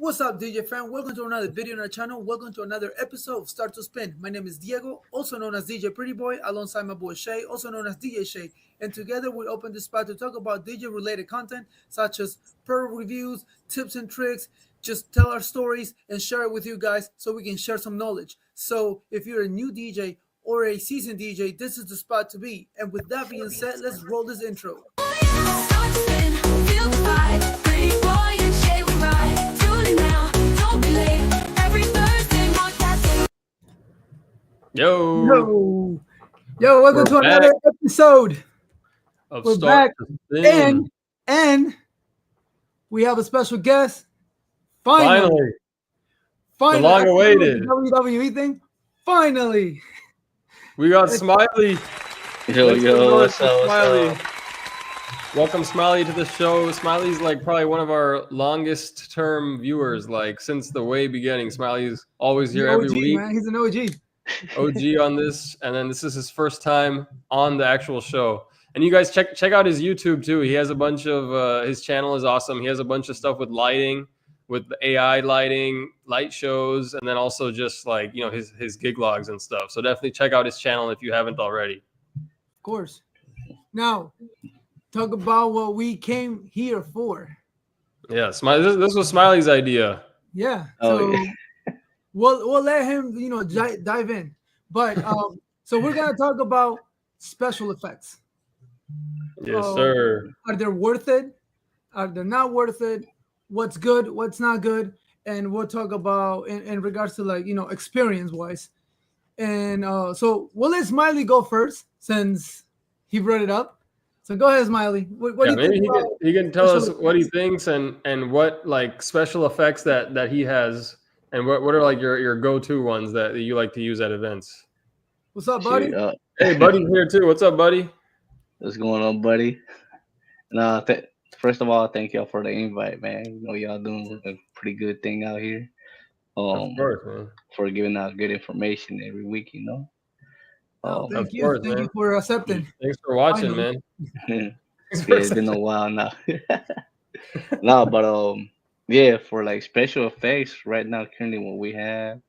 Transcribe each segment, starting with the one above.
What's up, DJ fan? Welcome to another video on our channel. Welcome to another episode of Start to Spin. My name is Diego, also known as DJ Pretty Boy, alongside my boy Shay, also known as DJ Shay. And together we open this spot to talk about DJ-related content, such as product reviews, tips and tricks, just tell our stories and share it with you guys so we can share some knowledge. So if you're a new DJ or a seasoned DJ, this is the spot to be. And with that being said, let's roll this intro. Yo, Welcome to another episode. We're back, and we have a special guest. Finally. The long-awaited WWE thing. Finally, we got Smiley. Yo, what's up? Smiley. Welcome, Smiley, to the show. Smiley's like probably one of our longest-term viewers, like since the way beginning. Smiley's always here every week. Man. He's an OG. OG on this, and then this is his first time on the actual show. And you guys check out his YouTube too. He has a bunch of his channel is awesome. He has a bunch of stuff with lighting, with the AI lighting, light shows, and then also just like his gig logs and stuff. So definitely check out his channel if you haven't already. Of course. Now, talk about what we came here for. Yeah, this was Smiley's idea. Yeah. So we'll let him dive in. But so we're gonna talk about special effects. Yes, sir. Are they worth it? Are they not worth it? What's good? What's not good? And we'll talk about in regards to experience wise. And so we'll let Smiley go first since he brought it up. So go ahead, Smiley. What do you think? He can tell us what he thinks and what like special effects that he has, and what are like your go-to ones that you like to use at events. What's up, buddy? Hey, buddy's here too. What's up, buddy? What's going on, buddy? First of all, thank y'all for the invite, man. Y'all doing a pretty good thing out here. Of course, man. For giving out good information every week, Thank you. Thank you for accepting. Thanks for watching, man. It's been a while now. No, but for like special effects right now, currently what we have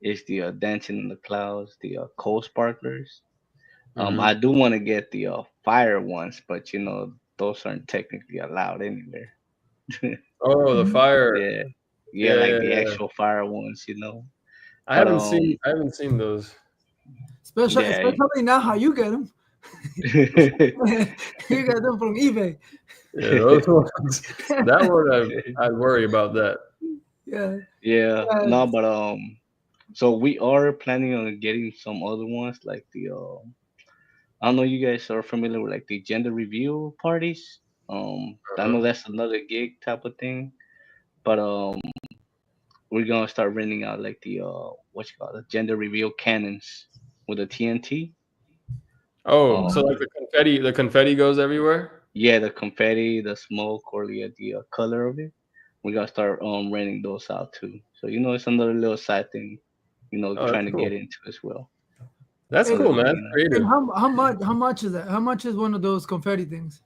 is the dancing in the clouds, the coal sparklers. I do want to get the fire ones, but those aren't technically allowed anywhere. Oh, the fire. The actual fire ones, I haven't seen those. Especially now how you get them. You got them from eBay. Yeah, those ones. That one, I'd worry about that. Yeah. No, but so we are planning on getting some other ones like the I don't know, you guys are familiar with like the gender reveal parties. I know that's another gig type of thing, but we're gonna start renting out like the the gender reveal cannons with the TNT. Oh, so like the confetti goes everywhere? Yeah, the confetti, the smoke, or the color of it. We gotta start renting those out too. So it's another little side thing, trying to get into as well. That's cool, man. And how much is that? How much is one of those confetti things?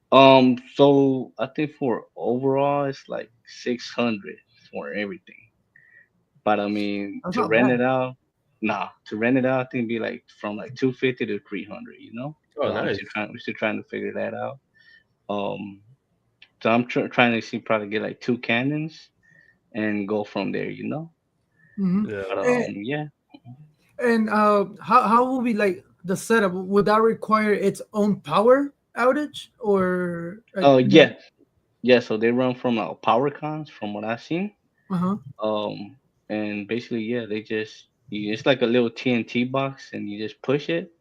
So I think for overall it's like 600 for everything. But I mean to rent it out, I think it'd be like from like 250 to 300, Oh, nice. We're still trying to figure that out. So I'm trying to see probably get like 2 cannons and go from there, Mm-hmm. Yeah. But, And how will be like the setup? Would that require its own power outage or? Yeah. So they run from power cons, from what I've seen. And basically, it's like a little TNT box, and you just push it,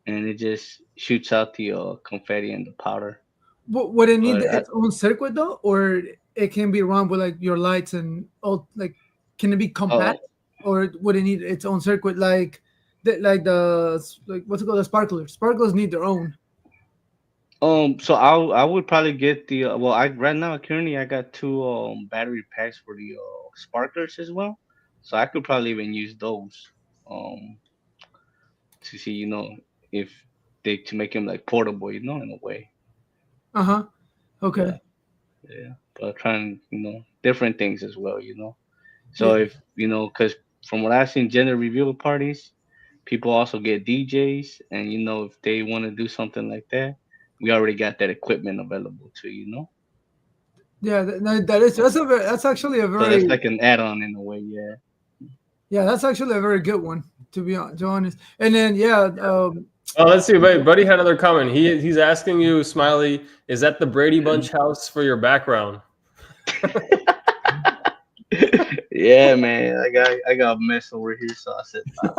and it just shoots out the confetti and the powder. Would it need its own circuit though, or it can be run with like your lights and all? Like, can it be compact, or would it need its own circuit like what's it called, the sparklers? Sparklers need their own. So I would probably get the right now currently I got 2 battery packs for the sparklers as well, so I could probably even use those to see if to make them like portable, in a way. Okay. Yeah, but trying different things as well, you know. So Yeah, if you know, because from what I've seen, gender reveal parties, people also get DJs, and you know, if they want to do something like that, we already got that equipment available too, you know. yeah. That's actually a So that's very like an add-on in a way, yeah. yeah. That's actually a very good one to be honest. And then yeah, Oh, let's see. Wait, Buddy had another comment. He's asking you, Smiley, is that the Brady Bunch house for your background? Yeah, man, I got a mess over here, so I said, nah.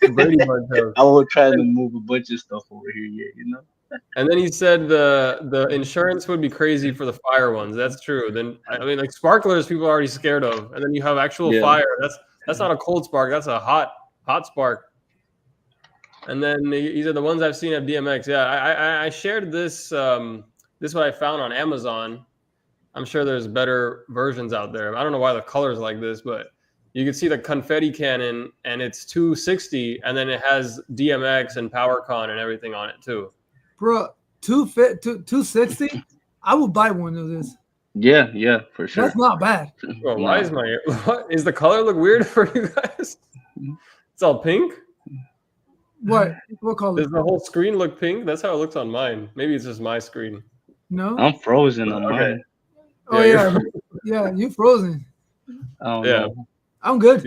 The Brady Bunch house. I was trying to move a bunch of stuff over here, yeah, you know. And then he said the insurance would be crazy for the fire ones. That's true. Then I mean, like sparklers, people are already scared of, and then you have actual Yeah. fire. That's not a cold spark. That's a hot spark. And then he said the ones I've seen at BMX. Yeah, I shared this. This is what I found on Amazon. I'm sure there's better versions out there. I don't know why the color's like this, but you can see the confetti cannon, and it's 260, and then it has DMX and PowerCon and everything on it too. bro, 260. I would buy one of this. Yeah, for sure. That's not bad. Well, why No. is my what is the color look weird for you guys? It's all pink. What color? Does the whole screen look pink? That's how it looks on mine. Maybe it's just my screen. No. I'm frozen on Okay. mine. Oh Yeah, yeah, yeah. You frozen. I don't Yeah. know. I'm good.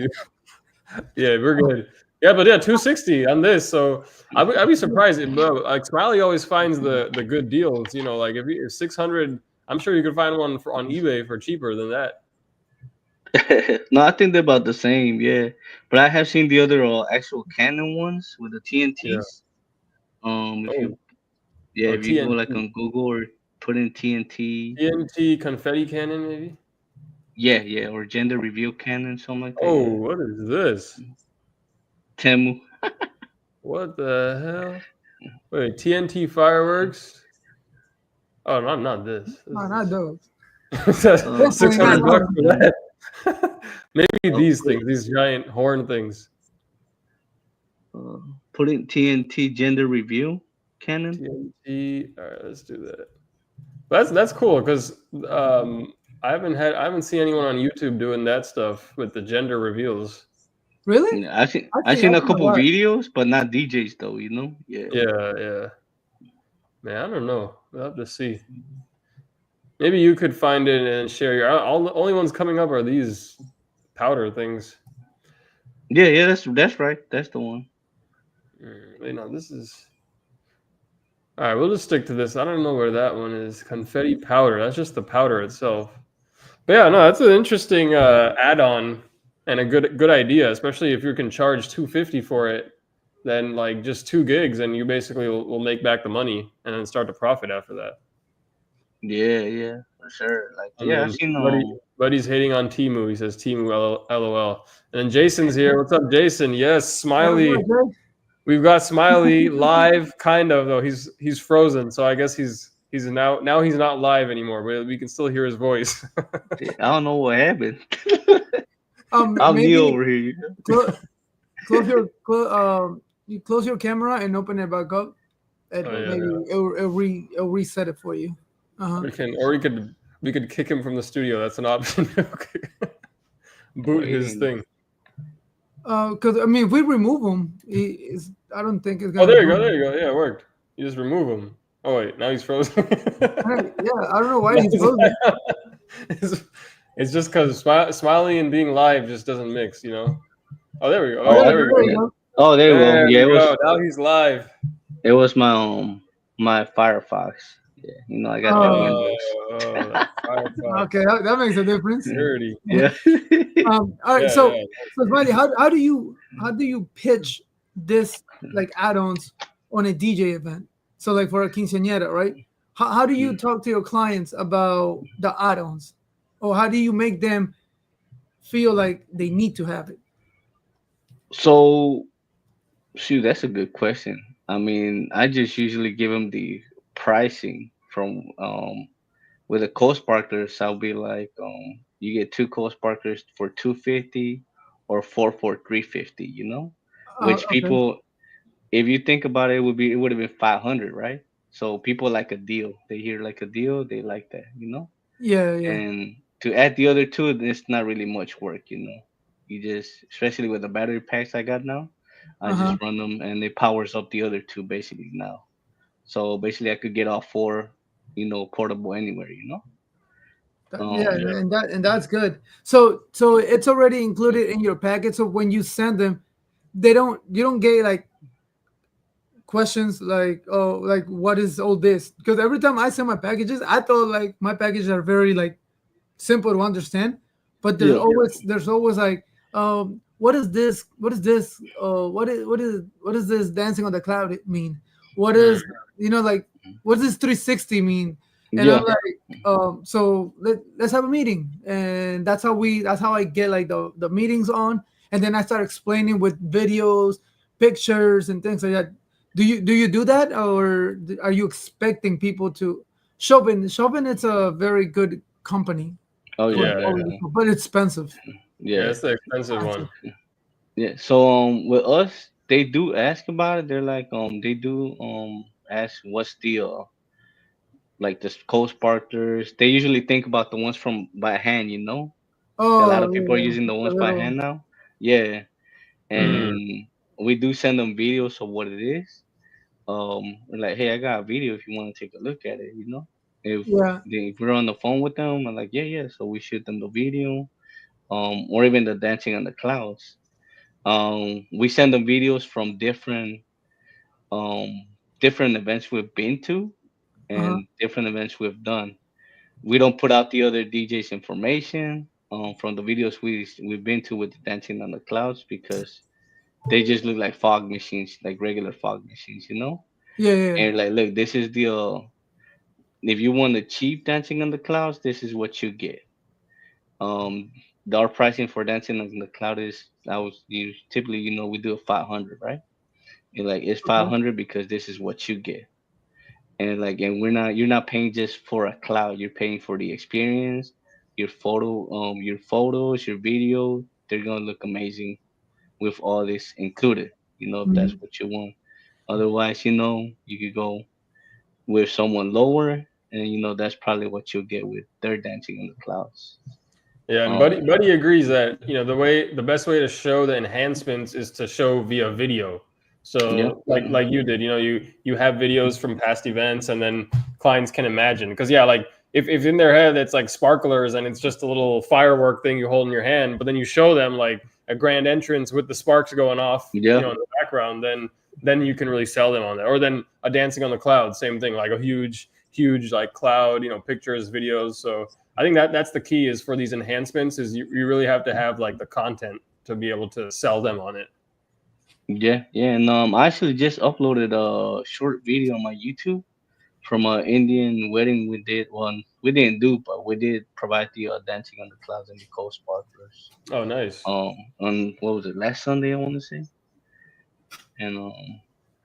Yeah, we're good. Yeah, but yeah, 260 on this. So I'd be surprised. Like Smiley always finds the good deals. You know, like if 600, I'm sure you could find one on eBay for cheaper than that. No, I think they're about the same, yeah. But I have seen the other actual Canon ones with the Yeah. TNTs. If Oh, you yeah, oh if you go like TNT, on Google or put in TNT, TNT confetti cannon, maybe. yeah, or gender reveal Canon, something like that, Oh, yeah. what is this? Temu. What the hell? Wait, TNT fireworks? Oh, not this. No, not those. Six Definitely not hundred bucks for those. that. Maybe Oh, these things, these giant horn things. uh, put in TNT gender reveal Canon. TNT. All right, let's do that. That's cool because I haven't seen anyone on YouTube doing that stuff with the gender reveals. Really? Yeah, I I seen a think a couple lot. videos, but not DJs though, you know? Yeah. Yeah. Man, I don't know. We'll have to see. Maybe you could find it and share your. All the only ones coming up are these powder things. Yeah, that's right. That's the one. Wait, no, this is. All right, we'll just stick to this. I don't know where that one is. Confetti powder. That's just the powder itself. But yeah, no, that's an interesting add-on and a good idea, especially if you can charge 250 for it. Then like just 2 gigs, and you basically will make back the money and then start to profit after that. Yeah, for sure. Like And yeah, I then seen Buddy's hating on Timu. He says Timu LOL. And then Jason's here. What's up, Jason? Yes, Smiley. We've got Smiley live, kind of though. He's frozen, so I guess he's now he's not live anymore, but we can still hear his voice. I don't know what happened. I'm Maybe new over here. you close your camera and open it back up, and maybe it'll reset it for you. We could kick him from the studio. That's an option. Boot his thing. Because I mean, if we remove him, I don't think it's gonna. Oh, there you go. Yeah, it worked. You just remove him. Oh wait, now he's frozen. Right, yeah, I don't know why he's frozen. It's just because smiling and being live just doesn't mix, you know. Oh, there we go. Oh, There we go. Oh, there we go. Yeah, it was. Now he's live. It was my Firefox. Yeah, you know I got that Windows. Okay, that makes a difference. Dirty. Yeah. All right, so Smiley, how do you pitch this like add-ons on a DJ event? So like for a quinceañera, right? How do you talk to your clients about the add-ons, or how do you make them feel like they need to have it? So, shoot, that's a good question. I mean, I just usually give them the pricing from with the co-sparklers. I'll be like, you get 2 co-sparklers for 250 or 4 for 350. You know, which Okay. people, if you think about it, it would have been 500, right? So people like a deal. They hear like a deal, they like that, you know. Yeah. And to add the other two, it's not really much work, you know. You just, especially with the battery packs I got now, I Uh-huh. just run them and it powers up the other two basically now. So basically, I could get all four, you know, portable anywhere, you know. Yeah, Um, and that's good. So it's already included in your package. So when you send them, you don't get like questions like, oh, like what is all this? Because every time I send my packages, I thought like my packages are very like simple to understand, but yeah. there's always like, what is this? What is this? What is this dancing on the cloud mean? What Mm. is, like, what does this 360 mean? And I'm Yeah. like, so let's have a meeting, and that's how I get like the meetings on, and then I start explaining with videos, pictures, and things like that. Do you do that, or are you expecting people to Chopin? Chopin, it's a very good company Oh for yeah. Yeah, all of yeah, this, but it's expensive. yeah. Yeah. It's the expensive Expensive. one. Yeah. So with us, they do ask about it. They're like they do ask what's the like the co-sparkers. They usually think about the ones from by hand, you know. A lot Oh, of people are yeah, using the the ones by little. hand now. Yeah. Mm. And we do send them videos of what it is. We're like, hey, I got a video if you want to take a look at it, you know. Yeah. If we're on the phone with them, I'm like, yeah, yeah. So we shoot them the video, or even the dancing on the clouds. We send them videos from um different events we've been to Uh-huh. and different events we've done. We don't put out the other DJs information from the videos we've been to with the dancing on the clouds because they just look like fog machines, like regular fog machines, you know. Yeah, yeah, yeah. And like, look, this is the if you want the cheap dancing on the clouds, this is what you get. Um, our pricing for dancing on the cloud is I was you typically, you know, we do a 500, right? And like it's Okay. 500 because this is what you get. And like, and you're not paying just for a cloud, you're paying for the experience, your photos, your video, they're gonna look amazing with all this included, you know, if that's Mhm. what you want. Otherwise, you know, you could go with someone lower, and you know that's probably what you'll get with their dancing in the clouds. Yeah, and Um, Buddy agrees that the best way to show the enhancements is to show via video. yeah, So like you did, you have videos from past events, and then clients can imagine. Because yeah, like if in their head it's like sparklers and it's just a little firework thing you hold in your hand, but then you show them like a grand entrance with the sparks going off, yeah, in the background, then you can really sell them on that. Or then a dancing on the cloud, same thing, like a huge like cloud, pictures, videos. So I think that's the key is for these enhancements is you really have to have like the content to be able to sell them on it. yeah, yeah. And I actually just uploaded a short video on my YouTube from an Indian wedding we did. One we didn't do, but we did provide the dancing on the clouds and the cold sparklers. Oh, nice. On what was it, last Sunday I want to say, and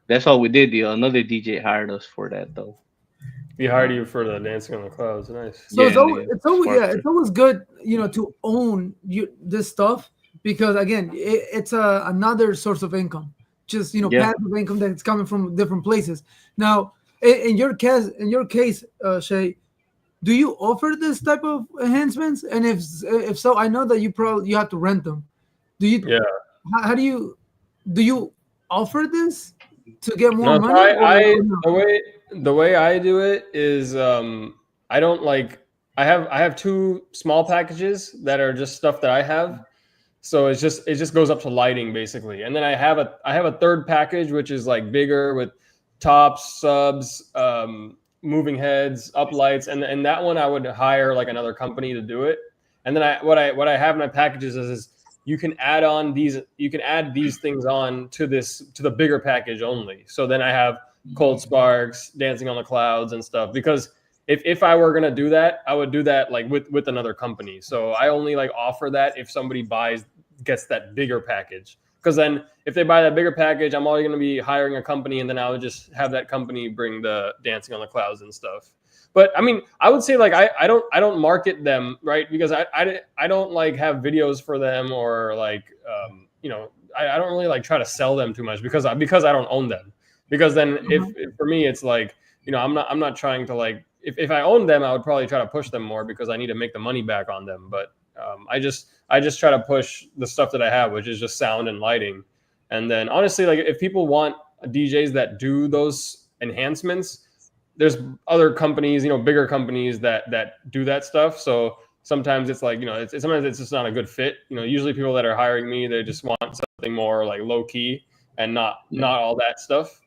that's all we did. The another DJ hired us for that though. We hired you for the dancing on the clouds. Nice. So Yeah, and the it's always yeah, sparklers. it's always good, to own this stuff, because again, it's another source of income, just Yeah. passive income that's coming from different places. Now, in your case, Shay, do you offer this type of enhancements? And if so, I know that you have to rent them. Do you Yeah. how do you offer this to get more No, so money, or no? the way I do it is I don't like I have two small packages that are just stuff that I have. So it just goes up to lighting basically. And then I have a third package which is like bigger with tops, subs, moving heads, up lights, and that one I would hire like another company to do it. And then what I have in my packages is you can add these things on to the bigger package only. So then I have cold sparks, dancing on the clouds and stuff because if I were gonna do that, I would do that like with another company. So I only like offer that if somebody gets that bigger package. Because then if they buy that bigger package, I'm already gonna be hiring a company, and then I would just have that company bring the dancing on the clouds and stuff. But I mean, I would say like I don't market them, right, because I don't like have videos for them or like I don't really like try to sell them too much because I don't own them. Because then if for me it's like I'm not trying to like if I owned them, I would probably try to push them more because I need to make the money back on them. But I just try to push the stuff that I have, which is just sound and lighting. And then honestly, like if people want DJs that do those enhancements, there's other companies, bigger companies that do that stuff. So sometimes it's like, sometimes it's just not a good fit. Usually people that are hiring me, they just want something more like low key and not all that stuff.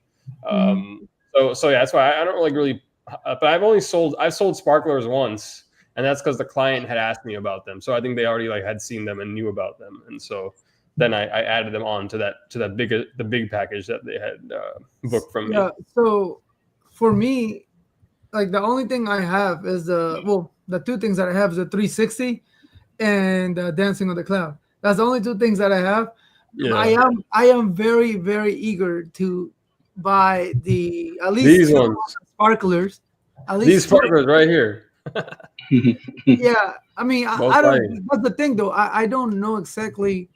So yeah, that's why I don't really, but I've sold sparklers once, and that's because the client had asked me about them. So I think they already like had seen them and knew about them, and so then I added them on to the big package that they had booked from me. Yeah. So for me, like the only thing I have is the two things that I have is the 360 and Dancing on the Cloud. That's the only two things that I have. Yeah. I am very, very eager to buy at least these ones, sparklers. At least these sparklers right here. Yeah, I mean, I don't. That's the thing, though. I don't know exactly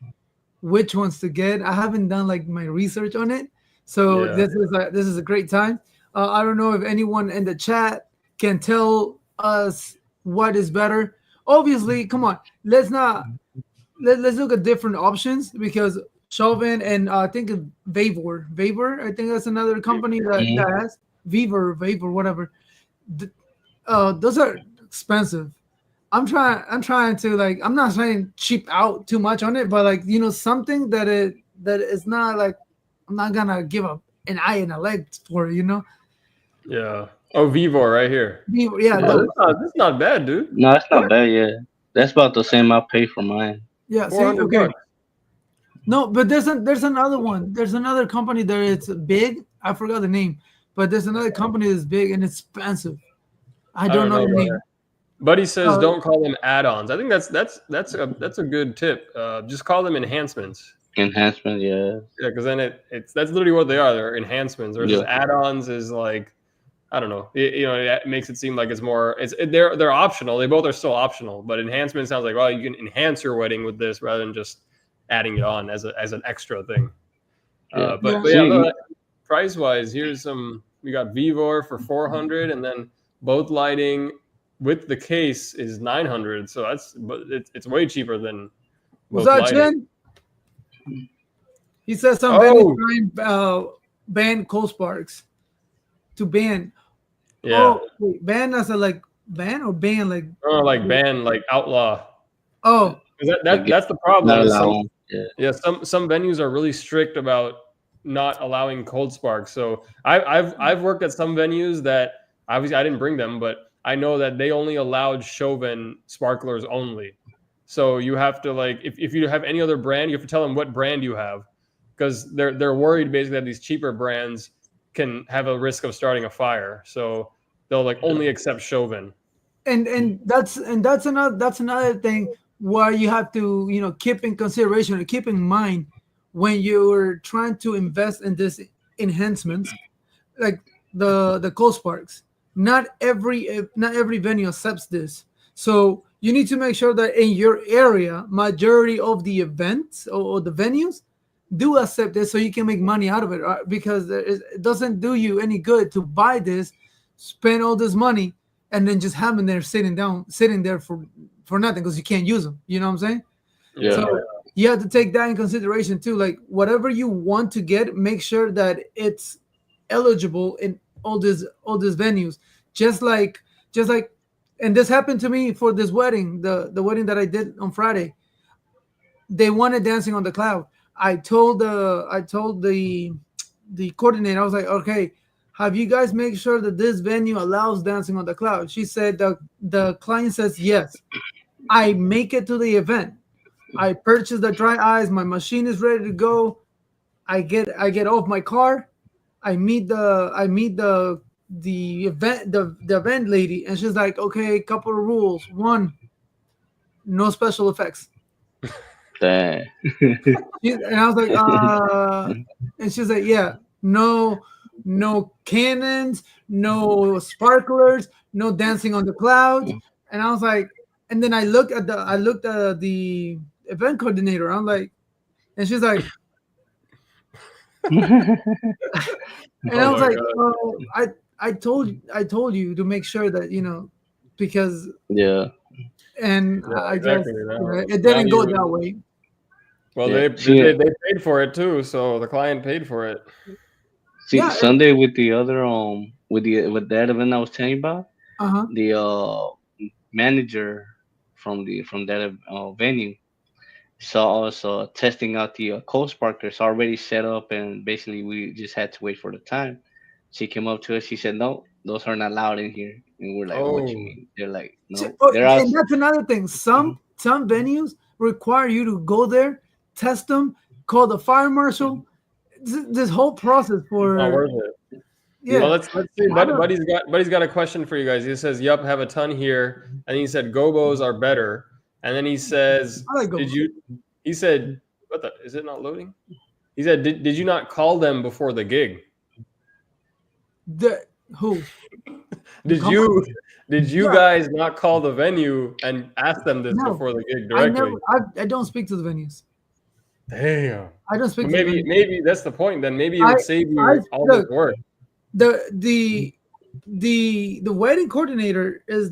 which ones to get. I haven't done like my research on it, so this is a great time. I don't know if anyone in the chat can tell us what is better. Obviously, come on, let's look at different options because Chauvin and I think Vavor, I think that's another company that has Vavor, whatever. Those are expensive. I'm trying to like, I'm not saying cheap out too much on it, but like, something that is not like, I'm not gonna give up an eye and a leg for it, Yeah. Oh, Vivor right here. Vivor, yeah. That's not bad, dude. No, it's not bad. Yeah, that's about the same I pay for mine. Yeah. See, okay. No, but there's another one. There's another company that it's big. I forgot the name, but there's another company that's big and it's expensive. I don't know the name. Buddy says don't call them add-ons. I think that's a good tip. Just call them enhancements. Enhancement, yeah. Yeah, because then that's literally what they are. They're enhancements. Versus add-ons is like, I don't know. It makes it seem like it's more. They're optional. They both are still optional. But enhancement sounds like, well, you can enhance your wedding with this rather than just adding it on as an extra thing. But price wise, here's some. We got Vivor for $400, and then both lighting with the case is $900. So it's way cheaper than. Was that Jen? He says some venues ban cold sparks to ban. Yeah. Oh, wait, ban as a like ban or ban like. Oh, like ban, like outlaw. Oh. That's the problem. Some venues are really strict about not allowing cold sparks. So I've worked at some venues that obviously I didn't bring them, but I know that they only allowed Chauvin sparklers only. So you have to like if you have any other brand, you have to tell them what brand you have, because they're worried basically that these cheaper brands can have a risk of starting a fire. So they'll like only accept Chauvin. And that's another thing where you have to keep in consideration and keep in mind when you're trying to invest in this enhancements, like the cold sparks. Not every venue accepts this. So you need to make sure that in your area, majority of the events or the venues do accept this, so you can make money out of it. Right? Because it doesn't do you any good to buy this, spend all this money, and then just have them there sitting there for nothing because you can't use them. You know what I'm saying? Yeah. So you have to take that in consideration too. Like whatever you want to get, make sure that it's eligible in all these venues. Just like, and this happened to me for this wedding, the wedding that I did on Friday. They wanted Dancing on the Cloud. I told the coordinator, I was like, okay, have you guys make sure that this venue allows Dancing on the Cloud? She said the client says yes. I make it to the event. I purchase the dry ice. My machine is ready to go. I get off my car. I meet the event lady, and she's like, okay, couple of rules. One, no special effects. Dang. And I was like, and she's like, yeah, no cannons, no sparklers, no Dancing on the Clouds. And I was like, and then I looked at the event coordinator. I'm like, and she's like, and I was like, I told you to make sure that because Yeah, and Yeah, I guess exactly. it Now didn't go that you way. well yeah. they paid for it too, so the client paid for it. See, Yeah. Sunday with the other with that event I was telling you about, Uh-huh. the manager from that venue saw us testing out the cold sparklers already set up, and basically we just had to wait for the time. She came up to us. She said, "No, those are not allowed in here." And we're like, "What you Oh, mean?" They're like, "No, Oh, they're out." and that's another thing. Mhm. Some venues require you to go there, test them, call the fire marshal. This whole process not for worth it. Well, yeah. Yeah. let's see. I don't. Buddy's got a question for you guys. He says, "Yup, have a ton here," and he said, "Gobos are better." And then he says, I like "Did ghosts. you?" He said, "What the? Is it not loading?" He said, "Did you not call them before the gig? The who the Did company? you did you Yeah. guys not call the venue and ask them this No, before the gig I never. directly?" I don't speak to the venues. Damn. I don't speak But to the venues. maybe that's the point. Then maybe it I would save I you all this look work. the wedding coordinator is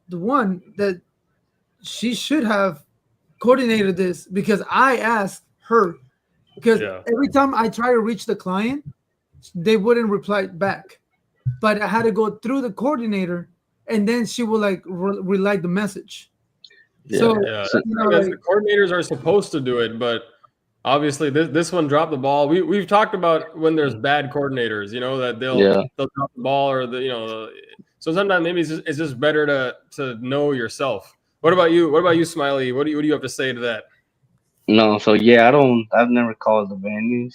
the one that she should have coordinated this because I asked her because Yeah. every time I try to reach the client, they wouldn't reply back. But I had to go through the coordinator, and then she will like relay the message. Yeah. So Yeah, So, that's like the coordinators are supposed to do it, but obviously this one dropped the ball. We've talked about when there's bad coordinators, that yeah. they'll drop the ball or so sometimes maybe it's just better to know yourself. What about you? What about you, Smiley? What do you have to say to that? No, so yeah, I've never called the venues.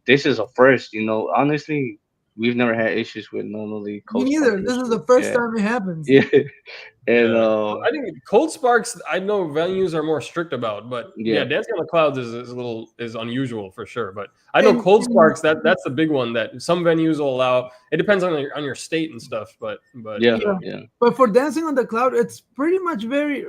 This is a first, honestly, we've never had issues with none of the me coach neither. This partners. is the first Yeah, time it happens. yeah, and Yeah, I think Cold Sparks. I know venues are more strict about, but yeah, yeah, Dancing on the Clouds is a little is unusual for sure. But I know Cold And Sparks that's the big one that some venues will allow. It depends on your state and stuff, but yeah, yeah, yeah, but for Dancing on the Cloud, it's pretty much very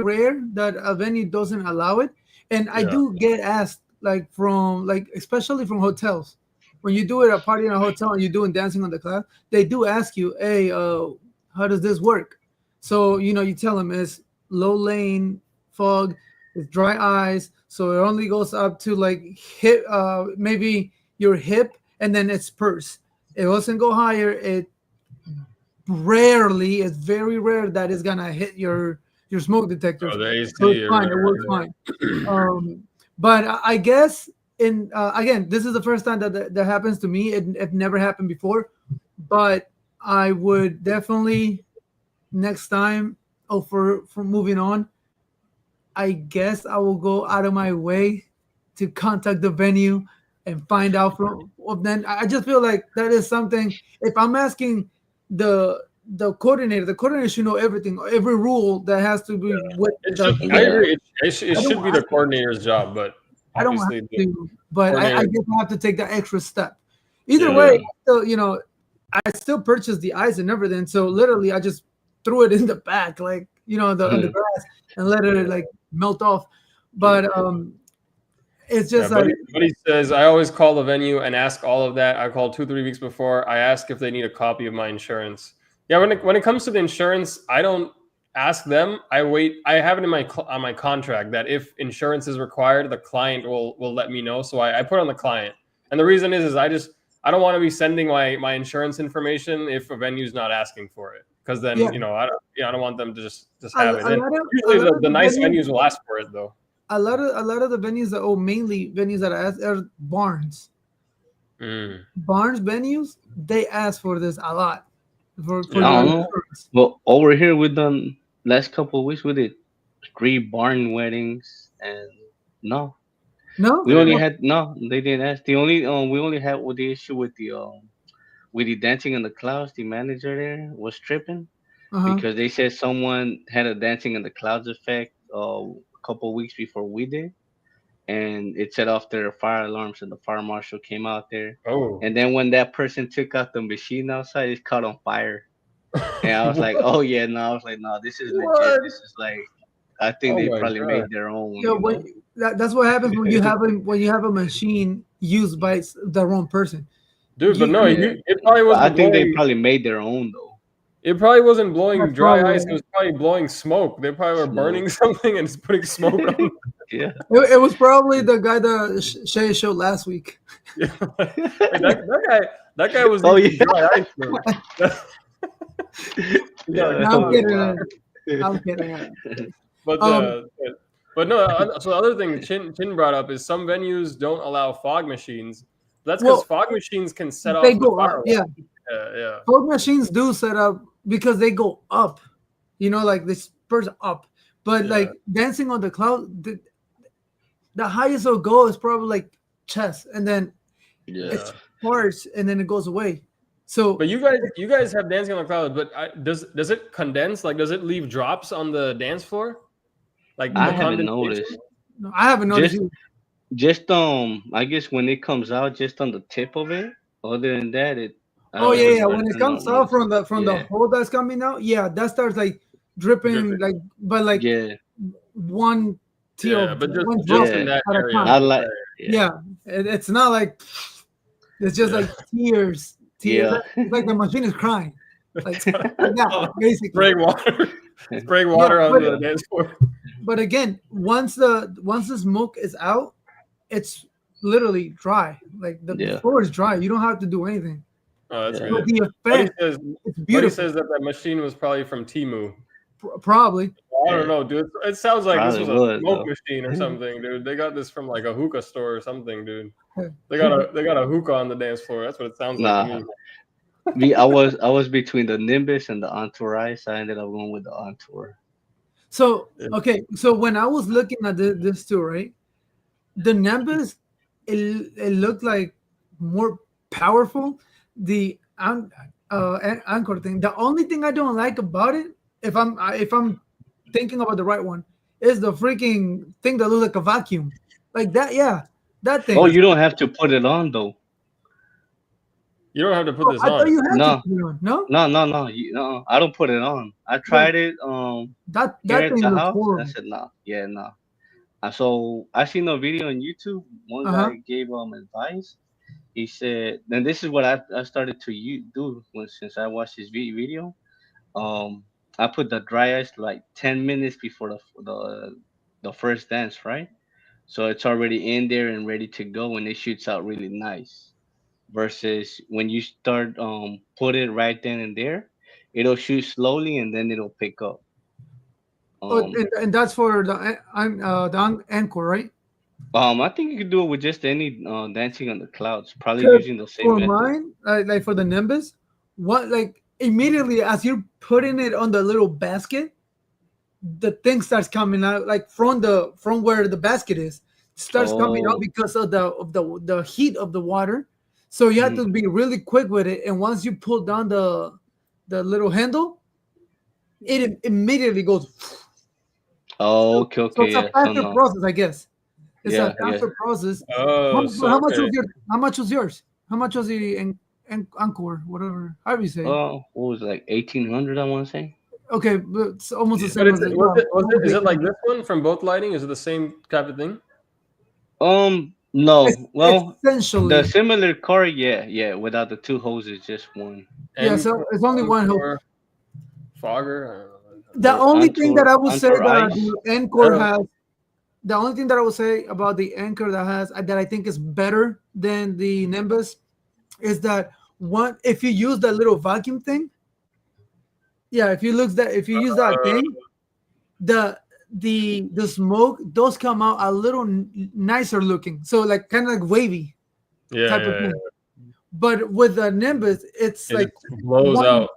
rare that a venue doesn't allow it. And I yeah. do get asked, like from like especially from hotels, when you do it a party in a hotel and you're doing Dancing on the Cloud, they do ask you, "Hey, how does this work?" So you tell them it's low lane fog, it's dry ice, so it only goes up to like hip, maybe your hip, and then it's purse. It doesn't go higher. It rarely, it's very rare that it's gonna hit your smoke detectors. Oh, the So it's AC or fine. It whatever. works fine. But I guess in again, this is the first time that happens to me. It never happened before, but I would definitely next time. Oh, for moving on, I guess I will go out of my way to contact the venue and find out from. Well, then I just feel like that is something. If I'm asking the coordinator should know everything, every rule that has to be with It the should. I venue. yeah, agree. It I don't should be the have to. coordinator's job, but I don't have obviously the to, but I coordinator. guess I have to take that extra step. Either Yeah. way, yeah, still, I still purchased the ice and everything. So literally, I just threw it in the back, like the on the grass, and let it Yeah. like melt off. But it's Yeah, just like Buddy says I always call the venue and ask all of that. I call 2-3 weeks before. I ask if they need a copy of my insurance. Yeah, when it comes to the insurance, I don't ask them. I wait. I have it in on my contract that if insurance is required, the client will let me know. So I put on the client, and the reason is I don't want to be sending my insurance information if a venue's not asking for it, because yeah, then I don't want them to just a, have it. a And lot of a usually lot of the the nice venues, venues will ask for it though. a lot of the venues that mainly venues that I ask are barns. Mm. Barnes venues, they ask for this a lot for I Yeah. the don't know. insurance. Well, over here we done last couple of weeks we did 3 barn weddings, and no, No, we They only didn't. had no. They didn't ask. The only we only had with the issue with the dancing in the clouds. The manager there was tripping uh-huh. because they said someone had a dancing in the clouds effect a couple of weeks before we did, and it set off their fire alarms, and the fire marshal came out there. Oh. And then when that person took out the machine outside, it caught on fire. And I was like, What? oh yeah, no, I was like, no, this is legit. What? This is like, I think Oh they my probably god. made their own, Yeah, that's what happens when you have a machine used by the wrong person. dude. But no, Yeah, it probably but I wasn't think they blowing. probably made their own though. It probably wasn't blowing That's dry probably ice. It was probably blowing smoke. They probably were Smoke. burning something and just putting smoke on. Yeah. it was probably the guy that Shay showed last week. Yeah, like that guy was Oh using yeah. dry ice. Bro. He got Yeah. like No, I'm Oh, kidding. wow. I'm kidding. but Um, no. So the other thing Chin brought up is some venues don't allow fog machines. That's because well, fog machines can set they off the go up. fireworks. Yeah, Yeah. fog machines do set up because they go up. You know, like they spurs up. But Yeah. like dancing on the cloud, the highest it'll go is probably like chest, and then Yeah. it sparks, and then it goes away. So But you guys have Dancing on the Cloud. But does it condense? Like, does it leave drops on the dance floor? Like I the haven't condensation? noticed. no, I haven't noticed. Just Either. just I guess when it comes out just on the tip of it. Other than that, Oh yeah, yeah. When it I don't comes out notice. from the Yeah. hole that's coming out, yeah, that starts like dripping, Dripping. like but like Yeah. one tear, Yeah, but one drop just Yeah. in that at a area. time. I like. Yeah, it's not like it's just Yeah. like tears. Yeah. It's like the machine is crying, like that, basically. Spraying water, spraying Yeah, water on but the dance floor. but again, once the smoke is out, it's literally dry. Like the Yeah. floor is dry. You don't have to do anything. Oh, that's Yeah. But good. the Buddy effect, says, it's Buddy beautiful. says that machine was probably from Timu. Probably. I don't Yeah. know, dude. It sounds like this Probably was a was smoke though. machine or something, dude. They got this from like a hookah store or something, dude. They got a hookah on the dance floor. That's what it sounds like to Nah. me. I was between the Nimbus and the Entourage. I ended up going with the Entour. So Yeah. okay, so when I was looking at this too, right? The Nimbus, it looked like more powerful. The anchor thing. The only thing I don't like about it, if I'm thinking about the right one, is the freaking thing that looks like a vacuum, like that. Yeah, that thing. Oh, you don't have to put it on though. You don't have to put Oh, this I thought on. you had to No, put it on. No, no. No, I don't put it on. I tried it that here at thing the looks house. I horrible. said no. Yeah, no. So I seen a video on YouTube. One Uh huh. guy gave advice. He said, and this is what I started to do since I watched this video. Um, I put the dry ice like 10 minutes before the first dance, right? So it's already in there and ready to go, and it shoots out really nice. Versus when you start put it right then and there, it'll shoot slowly and then it'll pick up. Oh, Um, and that's for the anchor, right? I think you could do it with just any dancing on the clouds, probably 'Cause using the same for method. mine, like for the Nimbus, what like immediately as you're putting it on the little basket, the thing starts coming out like from where the basket is, starts coming out Oh, because of the heat of the water. So you have mhm. to be really quick with it. And once you pull down the little handle, it immediately goes. Oh, okay, So okay, it's a yeah. So faster no, process, I guess. It's a yeah, yeah. faster process. Oh, so okay. How much was yours? How much was the encore, whatever, however you say it? What was it, like 1800? I want to say. Okay, but it's almost the But same as the is it like this one from both lighting? Is it the same type of thing? No. Well, the essentially. similar car, yeah, yeah. Without the two hoses, just one. Yeah, so Encore, it's only one hole. Encore, Fogger. The only thing that I would say Entour that Ice. the Encore Uh, has, the only thing that I would say about the Anchor that I think is better than the Nimbus is that one, if you use that little vacuum thing, yeah, if you use that uh, thing, the the smoke does come out a little nicer looking, so like kind of like wavy yeah, type of yeah, thing. But with the Nimbus, it's yeah. It like just blows one, out.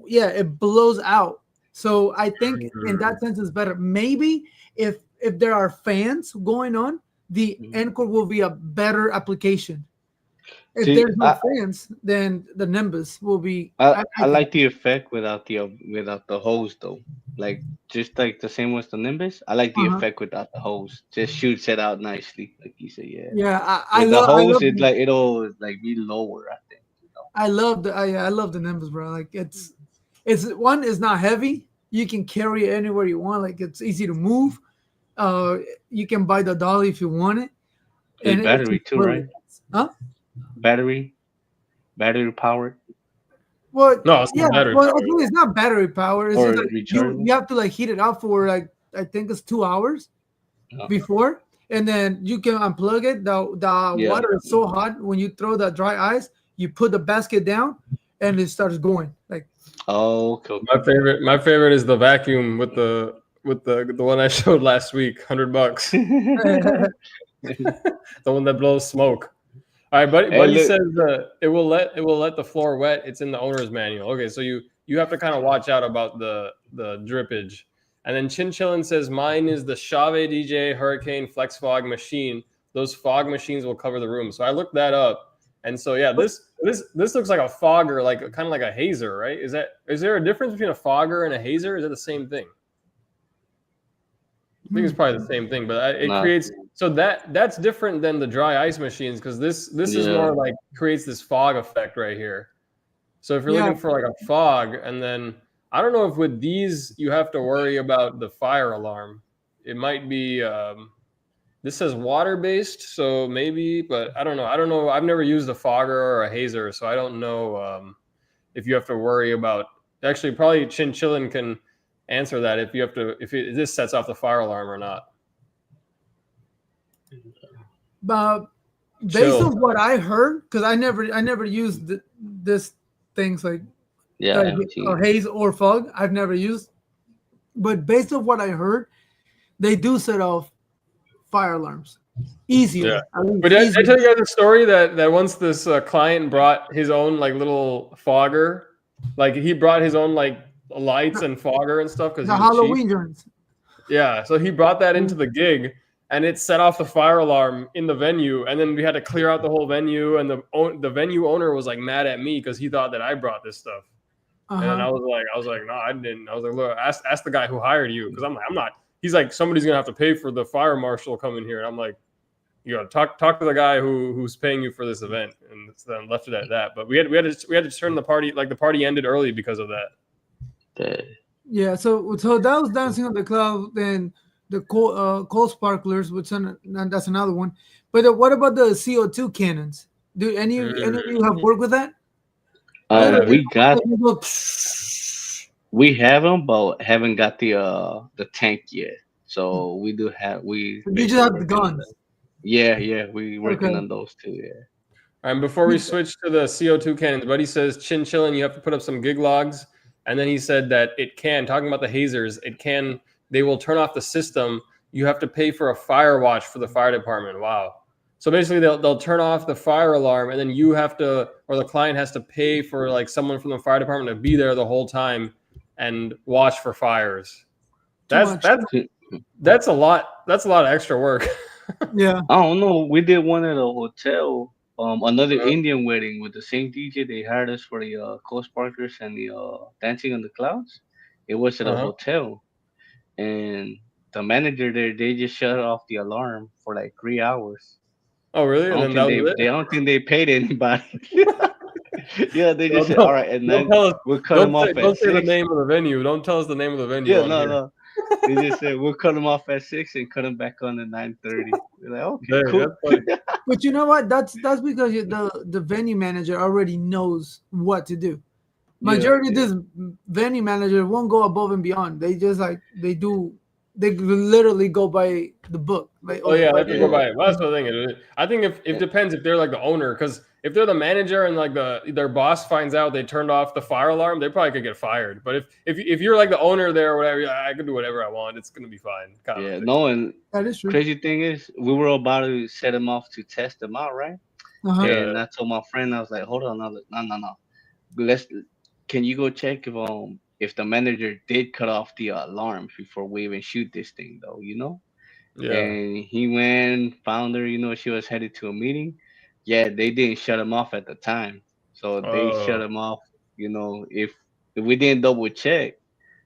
yeah, it blows out. So I think in Mm. that sense it's better. Maybe if there are fans going on, the Mhm. Encore will be a better application. If See, there's no fans, then the Nimbus will be. I I think. like the effect without the hose though. Like just like the same with the Nimbus. I like the Uh-huh. effect without the hose. Just shoots it out nicely, like you said. Yeah. Yeah, With the hose, it like it'll like be lower. I think. I love the Nimbus, bro. Like it's one is not heavy. You can carry it anywhere you want. Like it's easy to move. You can buy the dolly if you want it, It's and it's battery too, really right? huh? Battery. battery powered Well, No, it's yeah. not battery Well, powered. actually, it's not battery power. It's or just like rechargeable? you have to like heat it up for like I think it's 2 hours No. before, and then you can unplug it. The Yeah. water is so hot when you throw the dry ice, you put the basket down, and it starts going. Like Oh, okay. Okay. My favorite is the vacuum with the one I showed last week, $100. The one that blows smoke. All right, Hey, buddy look. says it will let the floor wet. It's in the owner's manual. Okay, so you have to kind of watch out about the drippage. And then Chin Chillin says mine is the Chave DJ Hurricane Flex Fog machine. Those fog machines will cover the room. So I looked that up, and so yeah, this looks like a fogger, like kind of like a hazer, right? Is there a difference between a fogger and a hazer? Is it the same thing? I think it's probably the same thing, but it Nah. creates so that's different than the dry ice machines because this is Yeah. more like creates this fog effect right here. So if you're yeah, looking for like a fog, and then I don't know if with these you have to worry about the fire alarm. It might be this says water based, so maybe, but I don't know. I don't know. I've never used a fogger or a hazer, so I don't know if you have to worry about. Actually, probably Chin Chillin can answer that if you have to if this sets off the fire alarm or not. but based Chill. on what I heard, because I never used this things like Yeah. I haven't seen or it. haze or fog. I've never used, but based on what I heard, they do set off fire alarms easier. Yeah. At least But did I easier. tell you guys a story that once this client brought his own like little fogger, like he brought his own like lights and fogger and stuff because The he was cheap. Halloween joints. Yeah, so he brought that into the gig, and it set off the fire alarm in the venue, and then we had to clear out the whole venue, and the venue owner was like mad at me because he thought that I brought this stuff, and then I was like, no, I didn't. I was like, look, ask the guy who hired you because I'm not. He's like, somebody's gonna have to pay for the fire marshal coming here, and I'm like, you gotta talk to the guy who's paying you for this event, and then left it at that. But we had to turn the party, like the party ended early because of that. Yeah, so that was Dancing on the Cloud, then the coal sparklers, that's another one. But what about the CO2 cannons? Do any of you have worked with that? We have them, but haven't got the tank yet. So we do have we. You just have the guns. Yeah, we working Okay. on those too. Yeah. And before we switch to the CO2 cannons, Buddy says, Chin Chillin, you have to put up some gig logs. And then he said that talking about the hazers, they will turn off the system. You have to pay for a fire watch for the fire department. Wow. So basically they'll turn off the fire alarm, and then you have to, or the client has to pay for like someone from the fire department to be there the whole time and watch for fires. That's a lot. That's a lot of extra work. Yeah. I don't know. We did one at a hotel. Another Indian wedding with the same DJ. They hired us for the Coast Sparkers and the Dancing on the Clouds. It was at a hotel, and the manager there, they just shut off the alarm for like 3 hours. Oh, really? And then that was They it? don't think they paid anybody. Yeah, they just said, Don't- all right, and don't then tell us- we'll cut them off Don't at say the 6. name of the venue. Don't tell us the name of the venue. Yeah, on no, here. no. They just said we'll cut them off at 6 and cut them back on at 9:30. We're like, okay, Dang, cool. that's funny. But you know what? That's because the venue manager already knows what to do. Majority of this venue manager won't go above and beyond. They just like they literally go by the book. Like, Oh yeah, by they go by it. Well, that's the thing. I think if it depends if they're like the owner, because if they're the manager and like their boss finds out they turned off the fire alarm, they probably could get fired. But if you're like the owner there or whatever, I can do whatever I want. It's gonna be fine. Kind of thing. No, and that is true. crazy thing is, we were about to set them off to test them out, right? And I told my friend, I was like, hold on, no. Can you go check if the manager did cut off the alarms before we even shoot this thing, though, you know? Yeah. And he went, found her, she was headed to a meeting. Yeah, they didn't shut him off at the time. So they shut him off, if we didn't double check.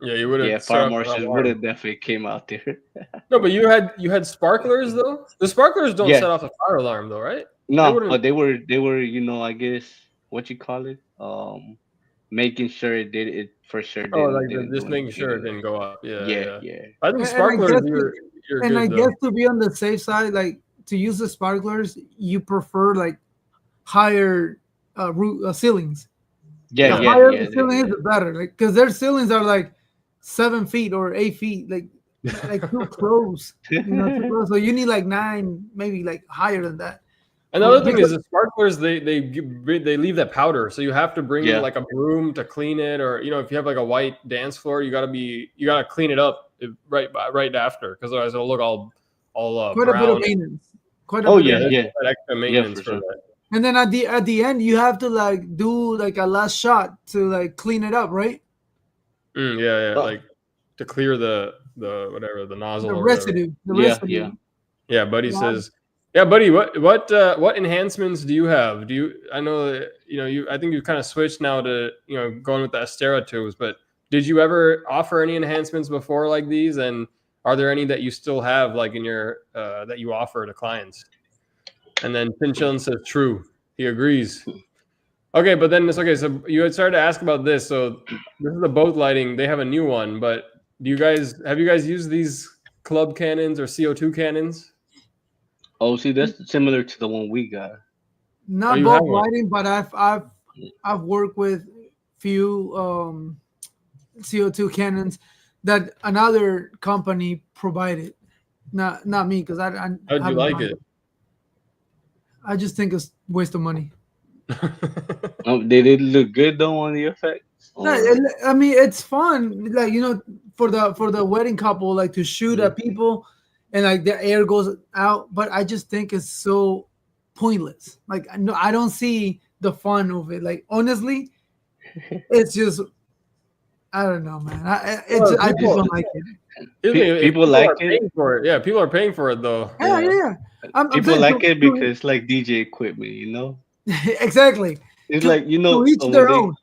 Yeah, you would have. Yeah, fire marshals would have definitely came out there. No, but you had sparklers though. The sparklers don't set off the fire alarm though, right? No, but they were, I guess what you call it, making sure it did it for sure. Just making sure it didn't go up. Yeah. I think And sparklers. You're and good, I though. guess to be on the safe side, like to use the sparklers, you prefer like higher ceilings. Yeah, The yeah, higher yeah, the ceiling is, the better. Like, because their ceilings are like 7 feet or 8 feet, like too close. Too close. So you need like 9, maybe like higher than that. Another thing is the sparklers they leave that powder, so you have to bring yeah. like a broom to clean it, or if you have like a white dance floor, you gotta clean it up right after, because otherwise it'll look all Quite a bit of brown. maintenance. Quite a Oh bit of yeah, Yeah, there's yeah, that extra yeah, maintenance for for sure. that. And then at the end, you have to like do like a last shot to like clean it up, right? Yeah, Oh, like to clear the whatever, the nozzle The or whatever. residue, the yeah, yeah. residue. Yeah, Buddy Yeah. says, yeah, Buddy, what enhancements do you have? I know that, I think you kind of switched now to, going with the Astera tubes, but did you ever offer any enhancements before like these? And are there any that you still have like in your, that you offer to clients? And then Pinchon says, true. He agrees. Okay, but then it's okay. So you had started to ask about this. So this is the boat lighting. They have a new one, but have you guys used these club cannons or CO2 cannons? Oh, see, that's similar to the one we got. Oh, Not you have both one. lighting, but I've worked with few CO2 cannons that another company provided. Not me, because I How'd you haven't like done it? it. I just think it's waste of money. Oh, did it look good though on the effects? No, Or I mean it's fun, like for the wedding couple, like to shoot yeah, at people, and like the air goes out. But I just think it's so pointless. Like no, I don't see the fun of it. Like honestly, it's just I don't know, man. Well, I just don't like it. Excuse me, if people people like are it. paying for it, yeah, people are paying for it though. Yeah, Yeah, yeah, yeah. I'm people saying like it because it's like DJ equipment, you know. exactly It's to like to each when their they own.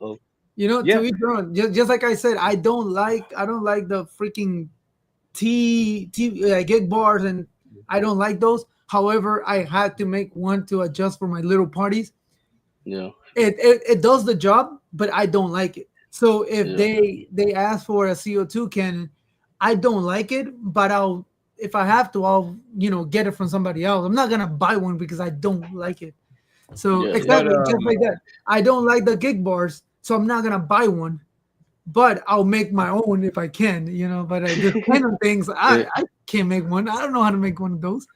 yeah, To each their own. Just like I said, I don't like the freaking gig bars, and I don't like those. However, I had to make one to adjust for my little parties. yeah, It does the job, but I don't like it. So if yeah, they ask for a CO2 cannon, I don't like it, but I'll if I have to, I'll get it from somebody else. I'm not gonna buy one because I don't like it. So yeah, yeah. But exactly, just like that. I don't like the gig bars, so I'm not gonna buy one. But I'll make my own if I can. But the kind of things Yeah. I can't make one. I don't know how to make one of those.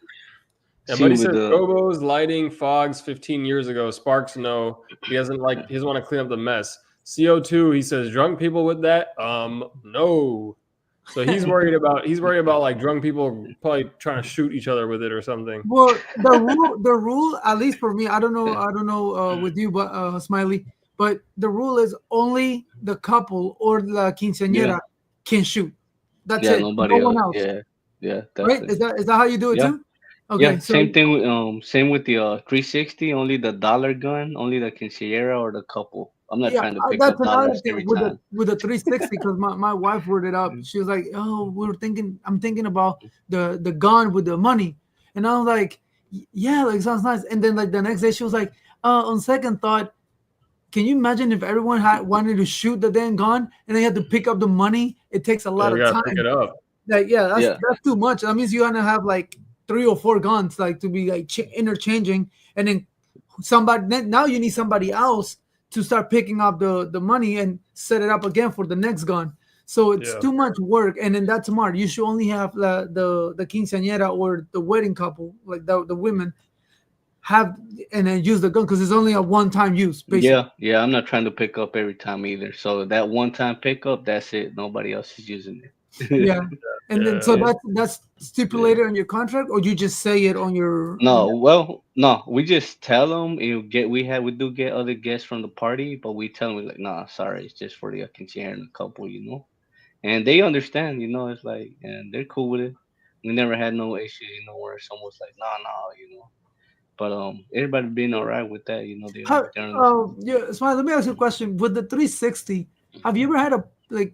yeah, See Buddy with says the Gobos, lighting, fogs 15 years ago, Sparks no. He doesn't want to clean up the mess. CO2, he says drunk people with that? No. So he's worried about like drunk people probably trying to shoot each other with it or something. Well, the rule, at least for me, I don't know with you, but Smiley, but the rule is only the couple or the yeah, quinceañera can shoot. That's yeah, it. No nobody one else. else. Yeah, yeah, that's Right? it. Is that how you do it Yeah, too? yeah. Okay, so Same with the 360. Only the dollar gun, only the quinceañera or the couple. I'm not yeah, trying to pick that's up another dollars thing every with the time. with the 360, because my wife wrote it up. She was like, "Oh, I'm thinking about the gun with the money," and I was like, "Yeah, like sounds nice." And then like the next day, she was like, "On second thought, can you imagine if everyone had wanted to shoot the damn gun and they had to pick up the money? It takes a Yeah, lot you of gotta pick time. it up. Like, yeah, that's Yeah, that's too much. That means you're gonna have like 3 or 4 guns, like to be like interchanging, and then now you need somebody else to start picking up the money and set it up again for the next gun. So it's Yeah. too much work, and then that's smart. You should only have the quinceañera or the wedding couple, like the women, have and then use the gun because it's only a one-time use, basically. yeah, yeah. I'm not trying to pick up every time either. So that one time pickup, that's it. Nobody else is using it. Yeah. And then so Yeah. Yeah. that's Yeah. stipulated on your contract, or you just say it on your No, well, no, we just tell them we do get other guests from the party, but we tell them like, nah, sorry, it's just for the quinceañera and the couple. And they understand, it's like, and they're cool with it. We never had no issues, where someone's like, nah, nah. But everybody being all right with that, how they understand. yeah, Smile, let me ask you a question. With the 360, have you ever had a like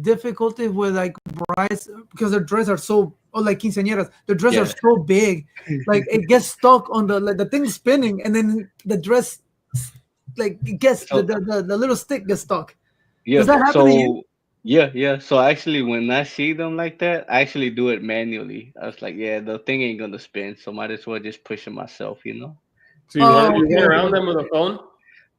difficulty with like brides because their dresses are so, or like quinceañeras, the dresses are Yeah, so big, like it gets stuck on the thing spinning, and then the dress like it gets the so the, the, the little stick gets stuck. Does yeah, that happen to you? so yeah, yeah. So actually, when I see them like that, I actually do it manually. I was like, yeah, the thing ain't gonna spin, so might as well just push it myself. So you Oh, run okay, around okay. them with a phone?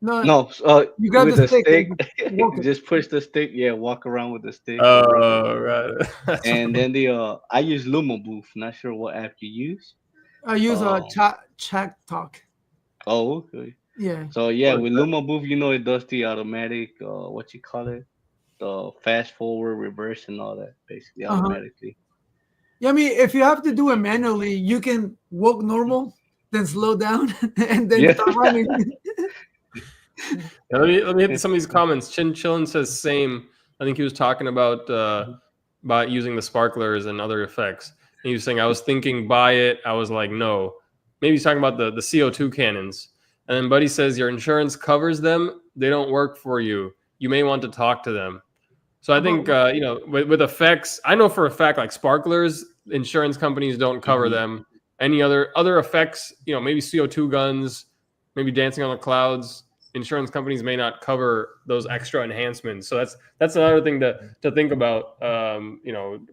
No, you grab with the the stick stick, and walk it. just push the stick. Yeah, walk around with the stick or whatever. Oh, right. That's And funny. then the I use Lumo Booth. Not sure what app you use. I use a Um. chat talk. Oh, okay. Yeah. So yeah, What is with that? Lumo Booth, it does the automatic. What you call it? The fast forward, reverse, and all that, basically Uh-huh. automatically. Yeah, I mean, if you have to do it manually, you can walk normal, then slow down, and then Yeah. start running. Yeah, let me hit some of these comments. Chin Chillin says same. I think he was talking about using the sparklers and other effects. And he was saying I was thinking buy it. I was like no. Maybe he's talking about the CO2 cannons. And then Buddy says your insurance covers them. They don't work for you. You may want to talk to them. So I think But with effects, I know for a fact like sparklers, insurance companies don't cover Hmm. them. Any other effects, maybe CO2 guns, maybe dancing on the clouds, insurance companies may not cover those extra enhancements. So that's another thing to think about,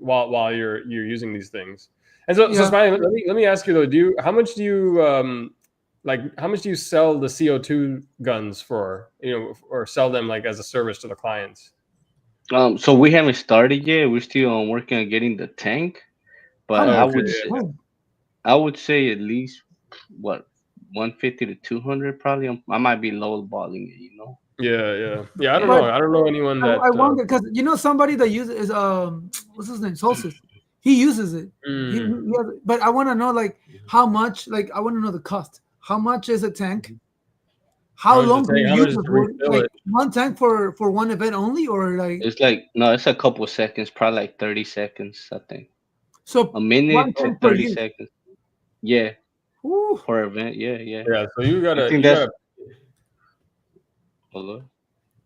while you're using these things. And so yeah, Smiley, let me ask you though, how much do you sell the CO2 guns for, or sell them like as a service to the clients? So we haven't started yet. We're still working on getting the tank, how but much Okay, is yeah. it? I would say at least what 150 to 200 probably. I might be lowballing it. Yeah. I don't Yeah. know. But I don't know anyone I that. wonder because somebody that uses is what's his name, Solstice. He uses it. He has it. But I want to know like how much. Like I want to know the cost. How much is a tank? How How much to long do take? you How use much it to for? refill Like it? one tank for one event only, or like It's like no, it's a couple seconds, probably like 30 seconds. I think so a one minute to tank per 30 use? seconds. Yeah, Ooh. per event. Yeah, yeah. Yeah. So you I gotta think you that's. gotta Hello?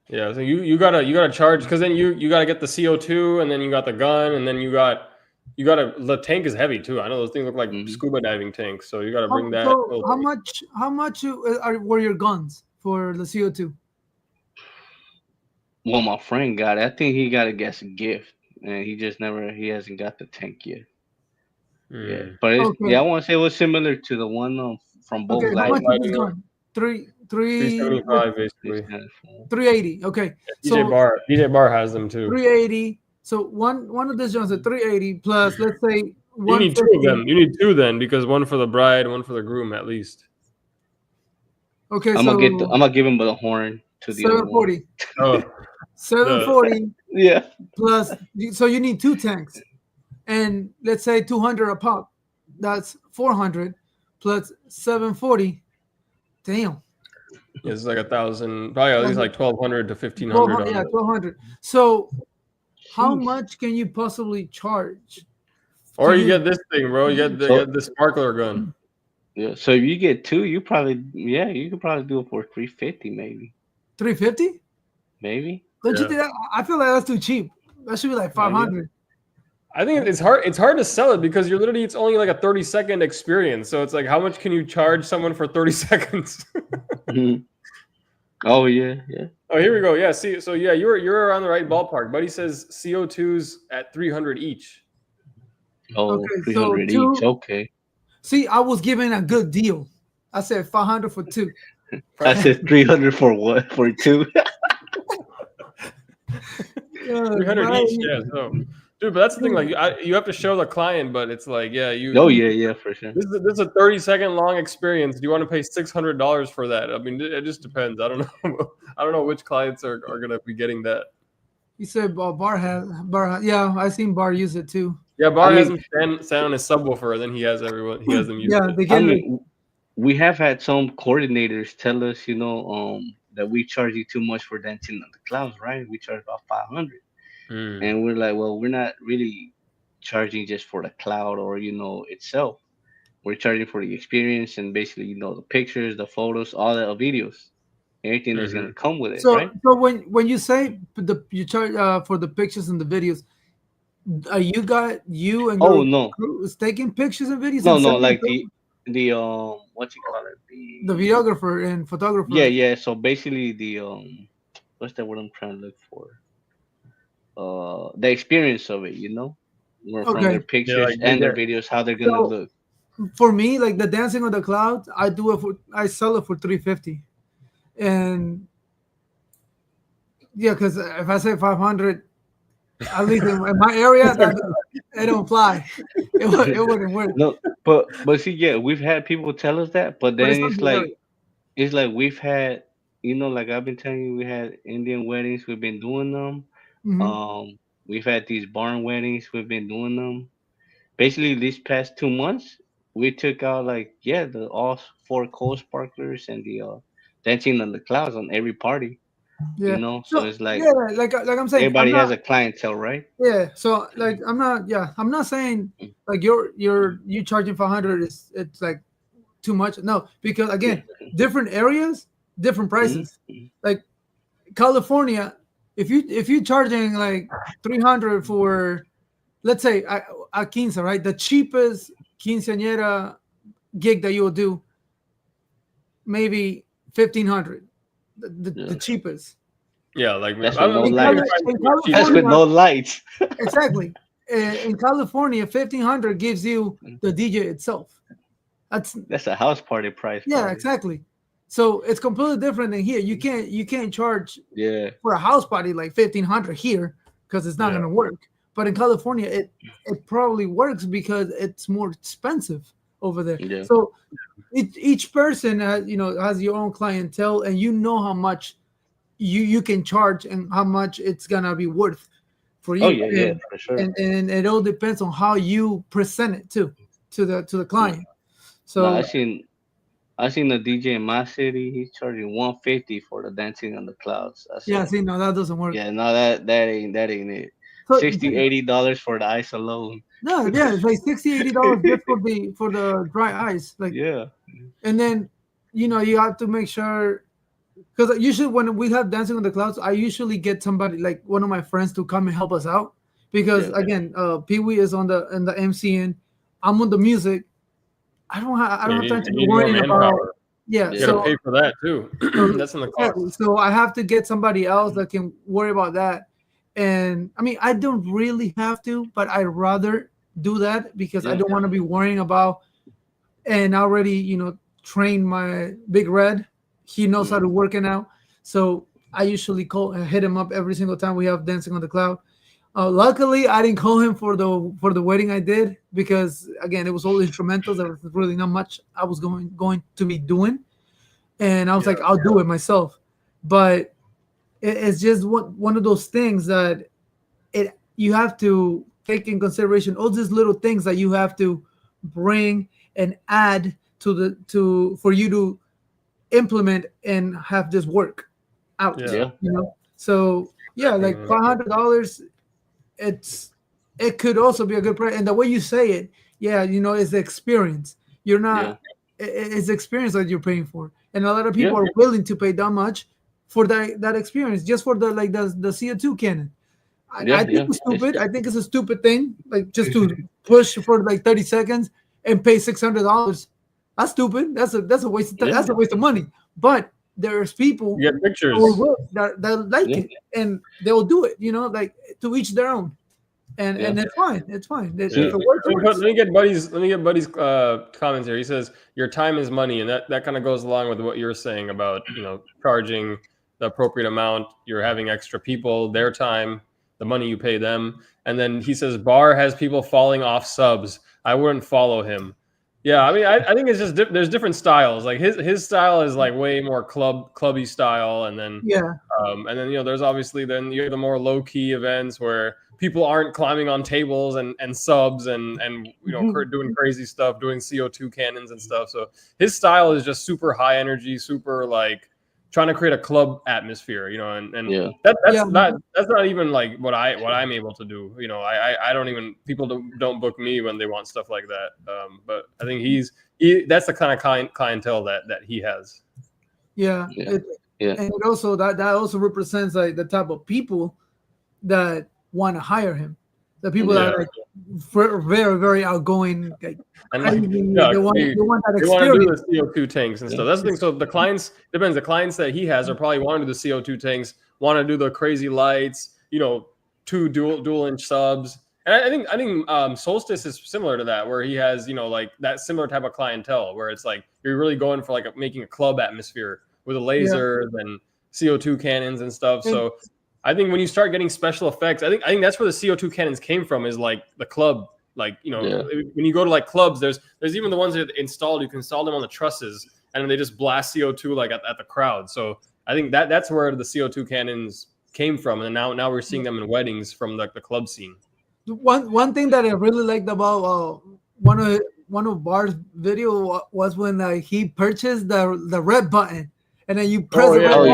yeah. So you gotta charge because then you gotta get the CO2 and then you got the gun and then you gotta the tank is heavy too. I know those things look like Hmm. scuba diving tanks. So you gotta How, bring that so little how thing. much? How much were your guns for the CO2? Well, my friend got it. I think he got it as a gift, and he hasn't got the tank yet. Yeah, Hmm. but Okay. I want to say it was similar to the one from Okay. Bowls How much Lighting. is this gun? Three What, seventy five basically. 394. 380. Okay. DJ So Bar DJ Bar has them too. 380. So one of these joints at 380 plus let's say You need two of 150. them. You need two then because one for the bride, one for the groom at least. Okay, I'm so gonna give him the horn to the other one. 740. Oh, the 740 Yeah. plus so you need two tanks. And let's say 200 a pop. That's 400 plus 740. Damn. it's like 1,000, probably at That's least like 1,200 to 1,500 1200, on yeah, the. 1200. So how Jeez. much can you possibly charge to Or you use? get this thing, bro. You So get the sparkler gun. yeah, so if you get two, you could probably do it for 350 maybe. 350? Maybe. Don't you Yeah. think that? I feel like that's too cheap. That should be like Maybe. 500. I think it's hard. It's hard to sell it because it's only like a 30-second experience. So it's like, how much can you charge someone for 30 seconds? Mhm. Oh yeah, yeah. Oh, here we go. Yeah. See, so yeah, you're on the right ballpark. Buddy says CO2s at 300 each. Oh, Okay, so 300 each. two. Okay. See, I was given a good deal. I said 500 for two. I said 300 for what? For two? 300 Right. each. Yeah. So, dude, but that's the thing. Like, you have to show the client, but it's like, yeah, Oh yeah, yeah, for sure. this is a 30-second long experience. Do you want to pay $600 for that? I mean, it just depends. I don't know. I don't know which clients are gonna be getting that. You said yeah, I seen Bar use it too. Yeah, I Bar has mean, him stand on his subwoofer, and then he has them use Yeah, it. they I get like mean, we have had some coordinators tell us, that we charge you too much for dancing on the clouds, right? We charge about 500, Hmm. and we're like, well, we're not really charging just for the cloud or itself. We're charging for the experience and basically, the pictures, the photos, all the videos, everything that's Hmm. gonna come with it, so right? so when you say you charge for the pictures and the videos, you and Oh your no, crew is taking pictures and videos no, and no, sending like it to the what you call it, the the videographer and yeah, photographer. yeah. So basically, the what's that word I'm trying to look for? The experience of it, from their Okay, Yeah, pictures like they and their get. videos, how they're gonna so look. for me, like the dancing on the cloud, I sell it for 350. And yeah, because if I say 500, at least in my area, it don't fly. It wouldn't work. No, but see, yeah, we've had people tell us that, but But it's then not the area. it's like we've had, like I've been telling you, we had Indian weddings, we've been doing them. Hmm. We've had these barn weddings, we've been doing them. Basically, these past 2 months, we took out like the all four coal sparklers and the dancing on the clouds on every party. Yeah. So So it's like yeah, like I'm saying, I'm everybody has not. a clientele, right? Yeah. So like I'm not. Yeah, I'm not saying like you charging 500 is it's like too much. No, because Yeah. again, different areas, different prices. Mm-hmm. Like California, if you charging like 300 for, let's say a quince, right? The cheapest quinceañera gig that you will do, maybe 1,500, the Yeah. cheapest. Yeah, like That's I, with I no mean, In, you can lights. Cali- find in people cheap That's too. with California, no lights. exactly. In California, 1,500 gives you the DJ itself. That's That's a house party price, yeah, probably. exactly. So it's completely different than here. You can't charge Yeah. for a house party like 1,500 here because it's not Yeah, gonna work. But in California, it probably works because it's more expensive over there. Yeah. So each person has your own clientele, and you know how much you can charge and how much it's gonna be worth for Oh you. yeah, yeah, And for sure. and it all depends on how you present it to the Yeah. client. No, So I seen a DJ in my city. He's charging 150 for the dancing on the clouds. I yeah, said, see, no, that doesn't work. yeah, no, that ain't it. So 60 $80 for the ice alone. no, yeah, it's like $60-$80 just for the dry ice. Like, Yeah. and then you have to make sure, because usually when we have dancing on the clouds, I usually get somebody like one of my friends to come and help us out because Yeah. again, Pee Wee is on the MCN, I'm on the music. I don't have time to you be need more worrying about. manpower. Yeah, You got to Yeah. so pay for that too. so That's in the exactly. cost. So I have to get somebody else that can worry about that. And I mean, I don't really have to, but I'd rather do that because I Yeah. don't want to be worrying about. And I already, train my Big Red. He knows how Mm. to work it now. So I usually hit him up every single time we have Dancing on the Cloud. Luckily, I didn't call him for the wedding I did because again, it was all instrumentals. There was really not much I was going to be doing, and I was Yeah, like, I'll do it myself. But it's just one of those things that you have to take in consideration all these little things that you have to bring and add for you to implement and have this work out. yeah, Yeah. So yeah, like definitely. $500, it could also be a good price. And the way you say it, yeah, is the experience. You're Yeah. not. It's the experience that you're paying for, and a lot of Yeah. people are willing to pay that much for that experience just for the CO2 cannon. I Yeah. think Yeah. it's It's stupid. I think it's a stupid thing, like just to push for like 30 seconds and pay $600. That's stupid. That's a waste of time. yeah. That's a waste of money. But there's people You get who pictures. that like Yeah. it and they'll do it. Like to each their own, and Yeah. and it's fine. It's fine. If Yeah. it works, it Let works. me get Buddy's. Let me get Buddy's comments here. He says your time is money, and that kind of goes along with what you're saying about charging the appropriate amount. You're having extra people, their time, the money you pay them, and then he says Bar has people falling off subs. I wouldn't follow him. Yeah, I mean, I think it's just there's different styles. Like his style is like way more clubby style, Yeah. and then there's obviously then you have the more low key events where people aren't climbing on tables and subs and doing crazy stuff, doing CO2 cannons and stuff. So his style is just super high energy, super like trying to create a club atmosphere, and Yeah. Yeah. that's not even like what I'm able to do. I don't even people don't book me when they want stuff like that. But I think that's the kind of clientele that he has. Yeah. Yeah. Yeah. And it also that also represents like the type of people that want to hire him. The people that Yeah. are like very very outgoing, like And crazy. yeah, They want that they want to do experience. the CO2 tanks and stuff. That's the thing. So the clients depends. The clients that he has are probably want to do the CO2 tanks, want to do the crazy lights, two dual inch subs. And I think Solstice is similar to that, where he has like that similar type of clientele, where it's like you're really going for like making a club atmosphere with the lasers and CO2 cannons and stuff. So I think when you start getting special effects, I think that's where the CO2 cannons came from, is like the club. Like, you know, when you go to like clubs, there's even the ones that are installed. You can install them on the trusses, and then they just blast CO2 like at the crowd. So I think that's where the CO2 cannons came from, and now we're seeing them in weddings from the club scene. One thing that I really liked about one of Bar's video was when he purchased the red button. And then you press the red button.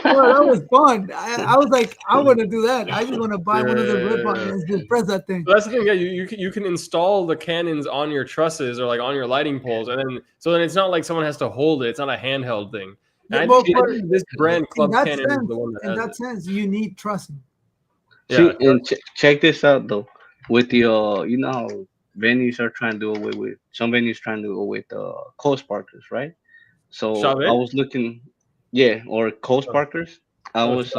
Oh, that was fun. I was like, I want to do that. I just want to buy one of the red buttons and just press that thing. So that's the thing. Yeah, you can install the cannons on your trusses or like on your lighting poles, and then it's not like someone has to hold it. It's not a handheld thing. And I think this brand Club Cannon is the one that in that sense, you need trusses. See, and check this out though. With the you know how venues are trying to do away with, some venues trying to do away with co-sparkers, right? So I was looking, or co-sparkers. I was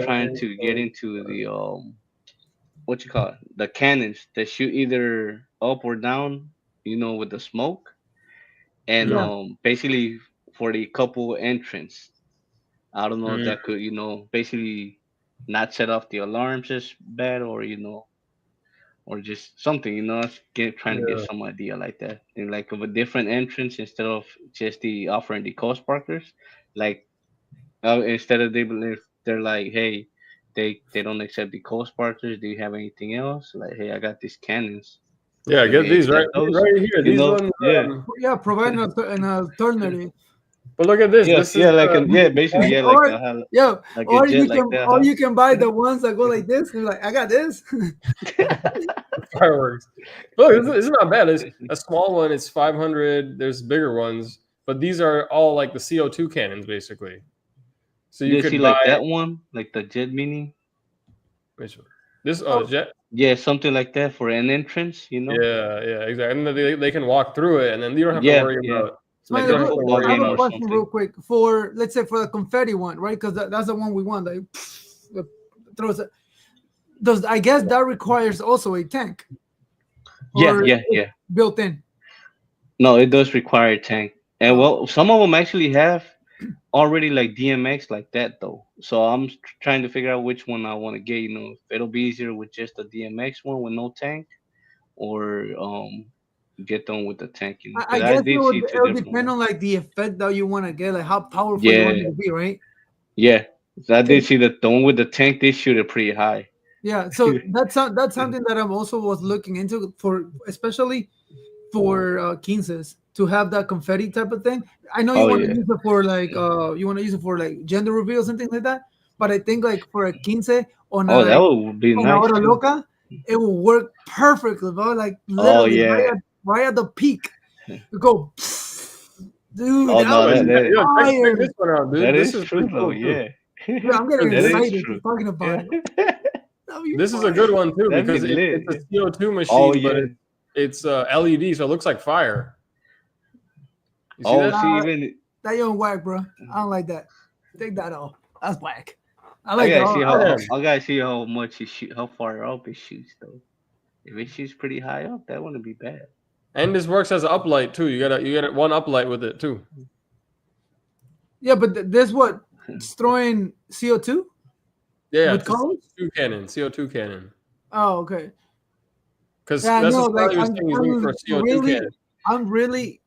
trying to get into the what you call it, the cannons that shoot either up or down, you know, with the smoke, and basically for the couple entrance. I don't know if that could, you know, basically not set off the alarms as bad, or you know, or just something, you know, trying to get some idea like that, and like of a different entrance instead of just the offering the co-sparkers, like instead of they're like, hey, they don't accept the co-sparkers. Do you have anything else? Like, hey, I got these cannons. Yeah, get these right here. These ones, providing an alternative. But look at this. This is basically, or you can buy the ones that go like this. And you're like, I got this. Fireworks. Look, this is not bad. There's a small one. It's 500. There's bigger ones, but these are all like the CO2 cannons, basically. So you could see buy like that one, like the Jet Mini. Which one? This Jet. Yeah, something like that for an entrance, you know. Yeah, exactly. And they can walk through it, and then you don't have to worry about. I have a question real quick for, let's say, for the confetti one, right? Because that's the one we want. Like, throws it. I guess that requires also a tank? Yeah. Built in. No, it does require a tank, and well, some of them actually have already like DMX like that though. So I'm trying to figure out which one I want to get. You know, if it'll be easier with just the DMX one with no tank, or get them with the tank. You know? I guess it'll depend on like the effect that you want to get, like how powerful you want it to be, right? Yeah, so I did see that the one with the tank, they shoot it pretty high. Yeah, so that's something that I'm also was looking into for, especially for quinces, to have that confetti type of thing. I know you want to use it for like gender reveals and things like that, but I think like for a quince that would be nice. Hora loca, it will work perfectly, bro. Like literally right at the peak. You go, dude. This one out, dude. That is true, though. Yeah. Dude, I'm getting excited talking about it. This is a good one too, because it's a CO2 machine, but it's LED, so it looks like fire. You see that? That young whack, bro. I don't like that. Take that off. That's whack. I gotta see how much it shoot, how far up it shoots though. If it shoots pretty high up, that wouldn't be bad. And this works as an uplight too. You got one uplight with it too. Yeah, but this what? It's throwing CO2? Yeah, with CO2 cannon. Oh, okay. Because that's what like, was saying for CO2 cannon. I'm really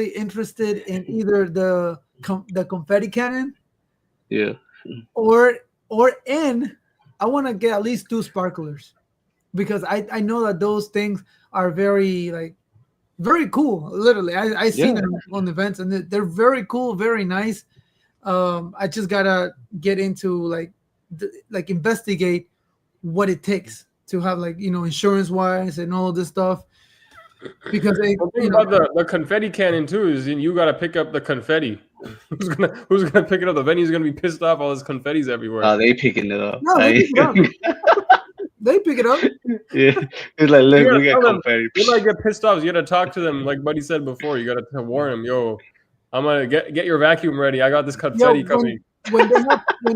interested in either the confetti cannon. Yeah. Or I want to get at least 2 sparklers, because I know that those things are very cool. Literally, I seen them on events, and they're very cool, very nice. I just gotta get into like investigate what it takes to have, like, you know, insurance wise and all this stuff. Because about the confetti cannon too is you got to pick up the confetti. Who's gonna pick it up? The venue's gonna be pissed off. All this confetti's everywhere. Oh, they picking it up. No, they pick it up. They pick it up. Yeah, it's like, look, we got confetti. You might get pissed off. You got to talk to them, like Buddy said before. You got to warn them, yo, I'm gonna get your vacuum ready. I got this confetti coming. When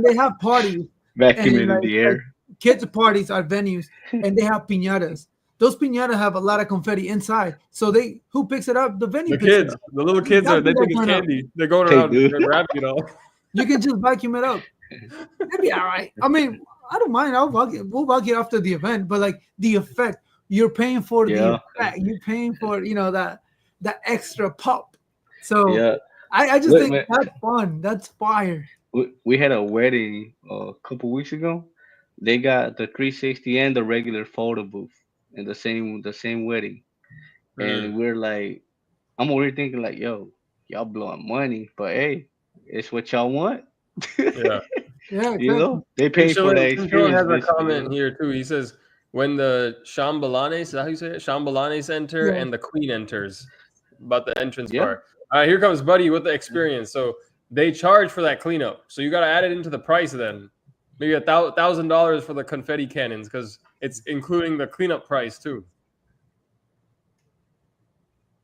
they have parties, vacuum in the air. Kids parties at venues, and they have piñatas. those piñatas have a lot of confetti inside. So who picks it up? The venue The picks it kids, up. the little kids That's they what think it's turn up. candy. They're going They around do. grabbing it all. You can just vacuum it up. It'd be all right. I mean, I don't mind. We'll vacuum after the event, but like the effect, you're paying for the Yeah, effect. You're paying for that extra pop. So yeah. I just Look, think man, that's fun. That's fire. we had a wedding a couple weeks ago. They got the 360 and the regular photo booth in the same wedding, Mm, and we're like, I'm over here thinking like, yo, y'all blowing money, but hey, it's what y'all want. yeah. Yeah, You exactly. know, they pay for that Tim Chillin experience, has a basically. comment here too. He says when the Shambhalane, is that how you say it? Shambhalanes enter Yeah. and the Queen enters, about the entrance Yeah, part. All right, here comes Buddy with the experience. So they charge for that cleanup. So you got to add it into the price then. Maybe $1,000 for the confetti cannons because it's including the cleanup price too.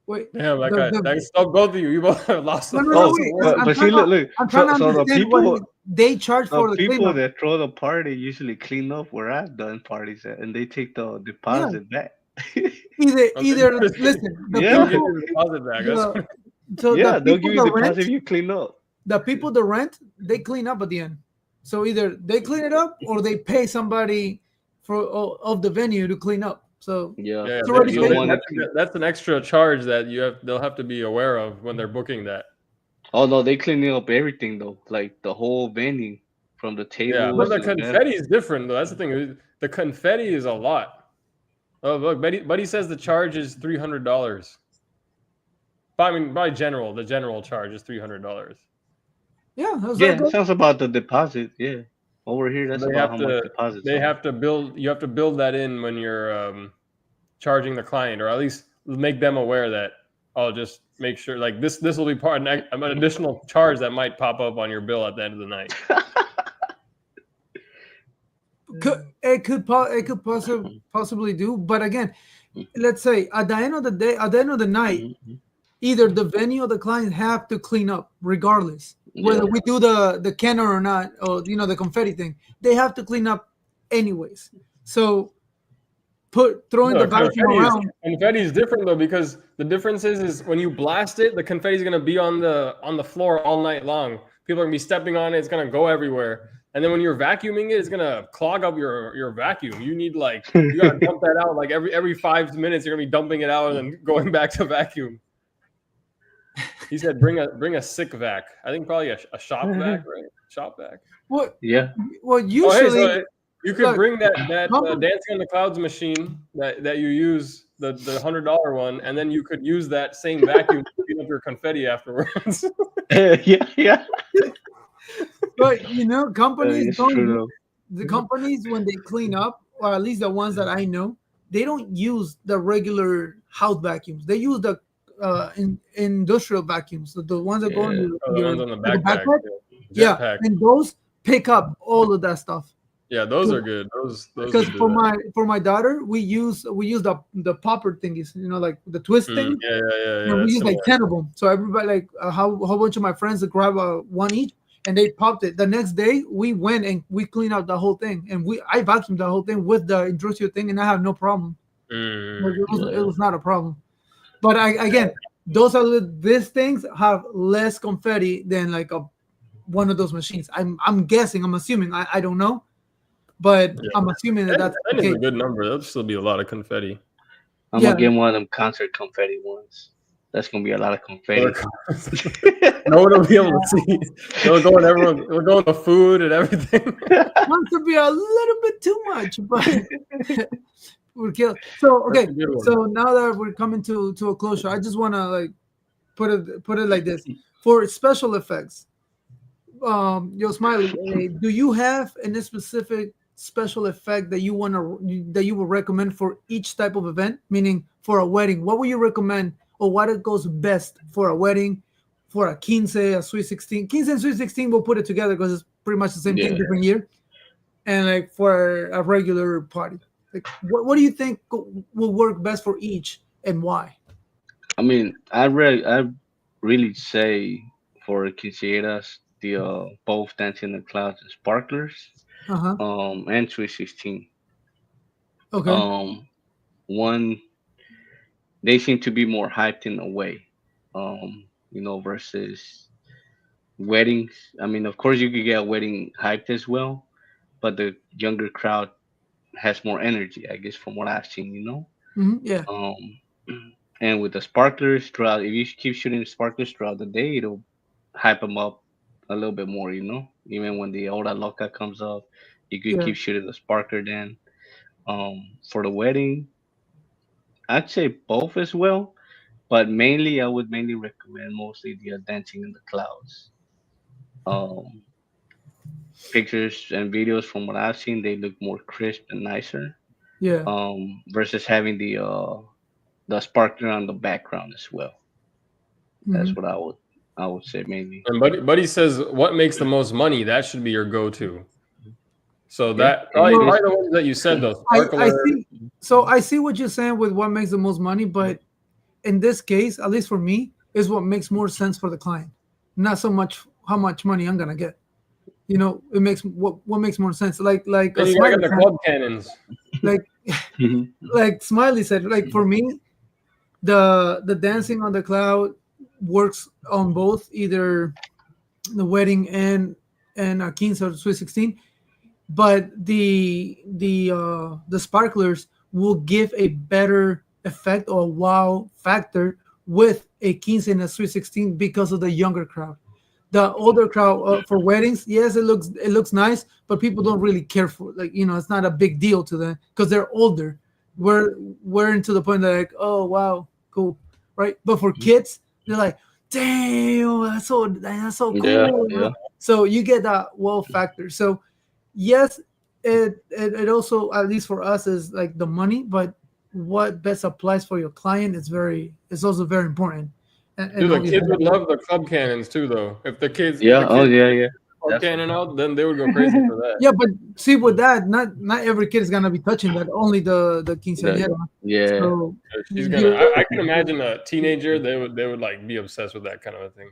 Wait. Damn, that The stopped both of you. You both lost no, the no, no. Oh, lost Wait. the word. but see, look. I'm trying So to so the understand what people they charge the for the people cleanup. that throw the party usually clean up where I've done parties at, and they take the Yeah. deposit back. Either listen, the They'll Yeah, give people you the deposit back. That's the so the yeah, they'll give people you that deposit rent if you clean up. the people that rent they clean up at the end. So either they clean it up or they pay somebody of the venue to clean up. So Yeah, yeah. it's already you So don't paid want for. to clean. that's an extra charge that they'll have to be aware of when they're booking that. Oh no, they cleaning up everything though, like the whole venue, from the Yeah, but tables the to the bed. confetti is different though. That's the thing. The confetti is a lot. Oh, look, Buddy says the charge is $300. I mean, the general charge is $300. Yeah, how's that Yeah, go? sounds about the deposit. Yeah, over here So that's about how much deposits they are. have to build. You have to build that in when you're charging the client, or at least make them aware that. I'll just make sure like this will be an additional charge that might pop up on your bill at the end of the night. Possibly do, but again, let's say at the end of the day, at the end of the night, Mhm. either the venue or the client have to clean up regardless whether Yeah, we do the cannon or not, or the confetti thing. They have to clean up anyways. So throwing the No, vacuum around. confetti is different though because the difference is when you blast it, the confetti is gonna be on the floor all night long. People are gonna be stepping on it. It's gonna go everywhere. And then when you're vacuuming it, it's gonna clog up your vacuum. You need you gotta dump that out like every 5 minutes. You're gonna be dumping it out and then going back to vacuum. He said, bring a sick vac. I think probably a shop vac, right? Shop vac. What? yeah. Well, Oh, hey, usually, so you could look, bring that company, Dancing on the Clouds machine that you use the $100 one, and then you could use that same vacuum to clean up your confetti afterwards. Yeah, yeah. but companies It's don't. true though. The companies when they clean up, or at least the ones that I know, they don't use the regular house vacuums. They use the industrial vacuums, the ones that go in Yeah. Oh, the ones on the like a backpack, backpack. yeah. Yeah, Jetpack. and those pick up all of that stuff. Yeah, those are good. Those Because would do that. for my daughter, we use the popper thingies, like the twist thing, Yeah. and we That's use like similar. 10 of them. So everybody, like a whole bunch of my friends that grab one each, and they popped it. The next day, we went and we cleaned out the whole thing, and I vacuumed the whole thing with the industrial thing, and I have no problem. Like, Mm, it was not a problem. But again, these things have less confetti than like one of those machines. I'm guessing. I'm assuming. I don't know, but yeah. I'm assuming that that's the 10 is case. a good number. That'll still be a lot of confetti. I'm Yeah. gonna get one of them concert confetti ones. That's gonna be a lot of confetti. No one will be able to see. It'll go in the food and everything. Wants to be a little bit too much, but we'll kill. So That's okay, a good one. so now that we're coming to a closure, I just want to like put it like this: for special effects. Yo, Smiley, do you have any specific special effect that you would recommend for each type of event? Meaning, for a wedding, what would you recommend, or what it goes best for a wedding, for a quince, a sweet 16, quince and sweet 16? We'll put it together because it's pretty much the same thing, Yeah. different year. And like for a regular party, like what do you think will work best for each, and why? I mean, I really say for quinceañeras, the both Dancing in the Clouds and Sparklers, Uh huh. and 316. Okay. Um, one, they seem to be more hyped in a way, versus weddings. I mean, of course, you could get a wedding hyped as well, but the younger crowd has more energy, I guess, from what I've seen. Yeah, Um, and with the sparklers throughout, if you keep shooting sparklers throughout the day, it'll hype them up a little bit more. Even when the Hora Loca comes up, you could yeah, keep shooting the sparkler then. For the wedding, I'd say both as well, but mainly I would mainly recommend mostly the dancing in the clouds. Um, Pictures and videos from what I've seen, they look more crisp and nicer. yeah. Versus having the sparkler on the background as well. Hmm. That's what I would say mainly. And Buddy says, what makes the most money? That should be your go-to. So Yeah, that it probably, Well, is. probably the ones that you said though, I sparkler. see. So I see what you're saying with what makes the most money, but in this case, at least for me, is what makes more sense for the client, not so much how much money I'm gonna get. It makes what makes more sense. Like Then a you gotta get Smiley the said, club cannons. like like Smiley said, like for me, the dancing on the cloud works on both either the wedding and a 15 or Sweet 16, but the sparklers will give a better effect or wow factor with a 15 and a Sweet 16 because of the younger crowd. The older crowd for weddings, yes, it looks nice, but people don't really care for, like, it's not a big deal to them because they're older. We're into the point that, like, oh wow, cool, right? But for kids, they're like, damn, that's so Yeah, cool. yeah. So you get that wow factor. So yes, it also, at least for us, is like the money, but what best applies for your client is also very important. And Dude, the obviously, kids would love the club cannons too, though. If the Yeah. Oh, kids yeah, yeah. club cannon Definitely. out, then they would go crazy for that. yeah, but see, with that, not every kid is gonna be touching that. Only the The, quinceañera. yeah. So She's gonna. you I can imagine a teenager. They would like be obsessed with that kind of a thing.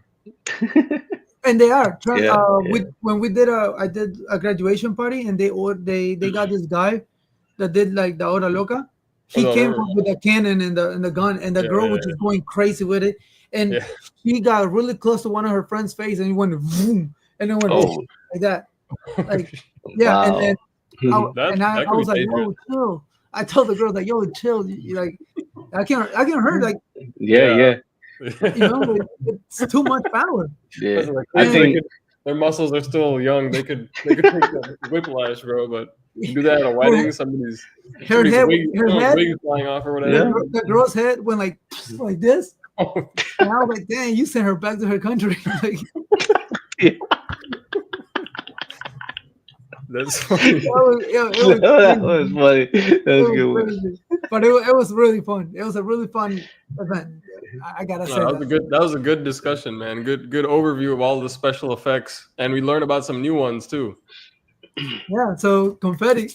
and they are. Yeah, yeah. When I did a graduation party, and they got this guy that did like the hora loca. Oh, He no, I came remember up with a cannon and the gun, and the that. girl Yeah, was just going crazy with it. And yeah, she got really close to one of her friends' face, and he went boom, and then went Oh, like that. yeah. Like, yeah, and wow. then I, That I could be was like, dangerous. yo, chill. I told the girl, like, yo, chill. Like, I can't hurt. Like, Yeah, Yeah. yeah, it's too much power. yeah. Listen, the I kids, And think, their muscles are still young. They could take the whiplash, bro. But you do that at a her wedding, somebody's her head, her someone's head, wig is flying off or the, yeah. whatever. the girl's head went like this. Oh, And I was like, dang, you sent her back to her country. Like, Yeah. that's funny. it was That crazy. was funny. That It was was good one. crazy. But it was really fun. It was a really fun event. I gotta No, say that. that was a good discussion, man. Good overview of all the special effects, and we learned about some new ones too. Yeah. So confetti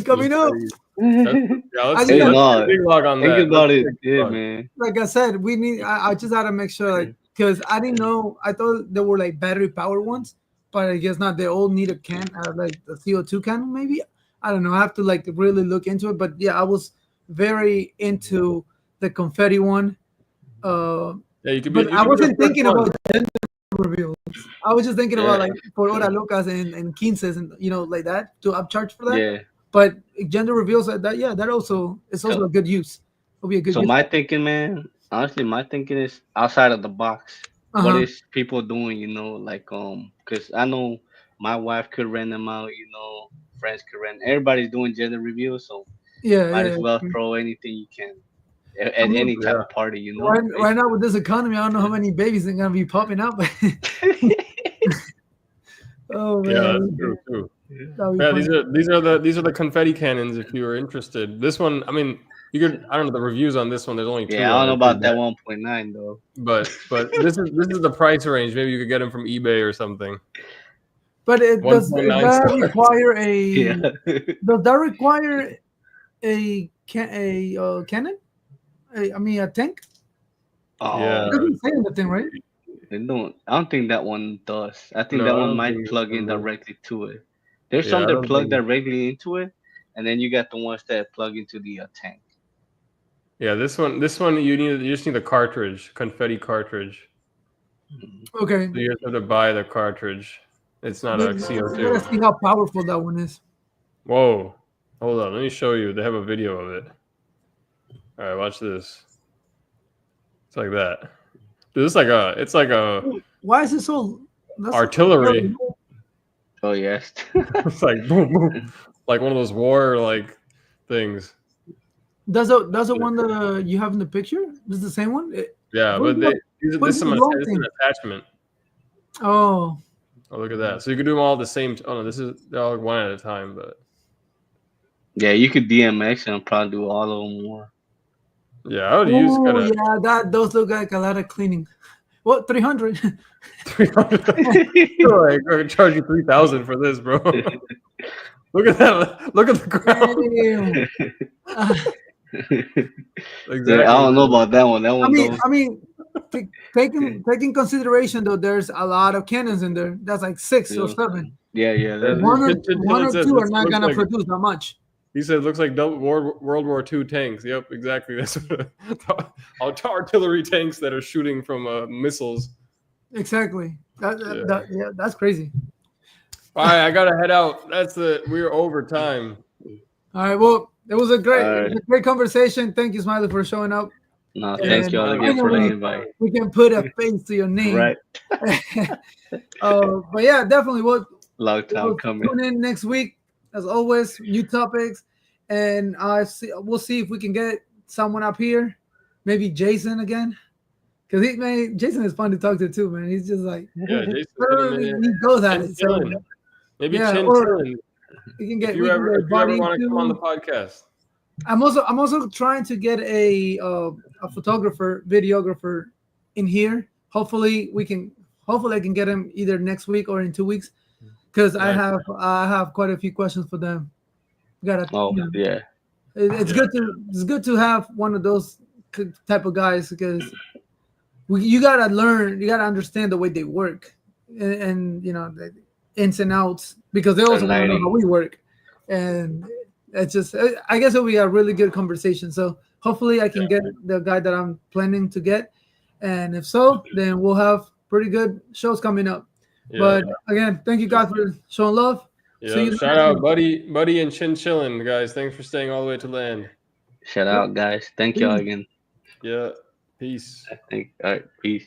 coming up. That's, yeah, I Hey, just let's got, put a no, big log on think that. Let's about put it. a big Yeah, log. man. like I said, we need. I just had to make sure, like, because I didn't know. I thought they were like battery powered ones, but I guess not. They all need a like the CO2 cannon, maybe. I don't know. I have to like really look into it. But yeah, I was very into the confetti one. Uh, Yeah, you could be. but You I could be the wasn't first thinking one. about gender reveals. I was just thinking Yeah, about like for hora locas and quinces and like that to upcharge for that. Yeah. But gender reveals like that, yeah, that also it's also a So, good use. It'll be a good so use. my thinking, man. Honestly, my thinking is outside of the box. Uh What huh. is people doing? Like because I know my wife could rent them out. Friends could rent. Everybody's doing gender reviews, so Yeah, might yeah. as well throw anything you can I at mean, any type yeah. of party. right now Basically. with this economy, I don't know how many babies are gonna be popping out, but oh Yeah, that's man, true too. that'll be Yeah, funny. these are the confetti cannons. If you were interested, this one, I mean, you could. I don't know the reviews on this one. There's only Yeah, two, I and don't know they're pretty about bad. that 1.9 though. But this is the price range. Maybe you could get them from eBay or something. But One point does nine that stars. require Yeah. does that require a cannon? I mean a tank? Yeah. It Oh, doesn't say anything, right? they don't. I don't think that one does. I think No, that I one don't might think this plug in one does. directly to it. There's some Yeah, I that don't plug think. directly into it, and then you got the ones that plug into the tank. Yeah, this one you just need the cartridge, confetti cartridge. Okay. So you have to buy the cartridge. It's not a Let's CO2. see how powerful that one is. Whoa. Hold on, let me show you. They have a video of it. All right, watch this. It's like that. Dude, it's like a Why is it so? That's artillery. Oh yes. It's like boom, boom, like one of those war like things. Does it one that you have in the picture? Is the same one? Yeah, What but is this is the long this is thing? an attachment. Oh, Oh, look at that. So you can do them all at the same. Oh no, they're all one at a time. But Yeah, you could DMX and probably do all of them more. yeah, I would use kind of yeah, those look like a lot of cleaning. What 300? 300. Like, I could charge you 3,000 for this, bro. Look at that. Look at the ground. Exactly. Yeah, I don't know about that one. That one. I mean, taking consideration though, there's a lot of cannons in there. That's like 6 or 7. Yeah. One or two are not gonna like, produce that much. He said, "Looks like World War II tanks." Yep, exactly. That's what artillery tanks that are shooting from missiles. Exactly. That's crazy. All right, I gotta head out. We're over time. All right. Well, it was a great conversation. Thank you, Smiley, for showing up. No, thank you all again for the invite. We can put a face to your name. Right. But yeah, definitely. Long time coming. Tune in next week. As always, new topics, and we'll see if we can get someone up here, maybe Jason again, because Jason is fun to talk to too, man. He's just like Jason, he goes at it. So maybe yeah, we can get. If you ever want to come on the podcast, I'm also trying to get a photographer, videographer in here. Hopefully I can get him either next week or in 2 weeks. Because I have quite a few questions for them. Yeah. It's good to have one of those type of guys because you gotta understand the way they work and the ins and outs because they also want to know how we work, and it's just I guess it'll be a really good conversation. So hopefully I can get the guy that I'm planning to get, and if so, then we'll have pretty good shows coming up. Yeah. But again, thank you guys for showing love. Yeah, shout out Buddy and Chillin', guys. Thanks for staying all the way to land. Shout out, guys. Thank y'all again. Yeah. Peace. All right, peace.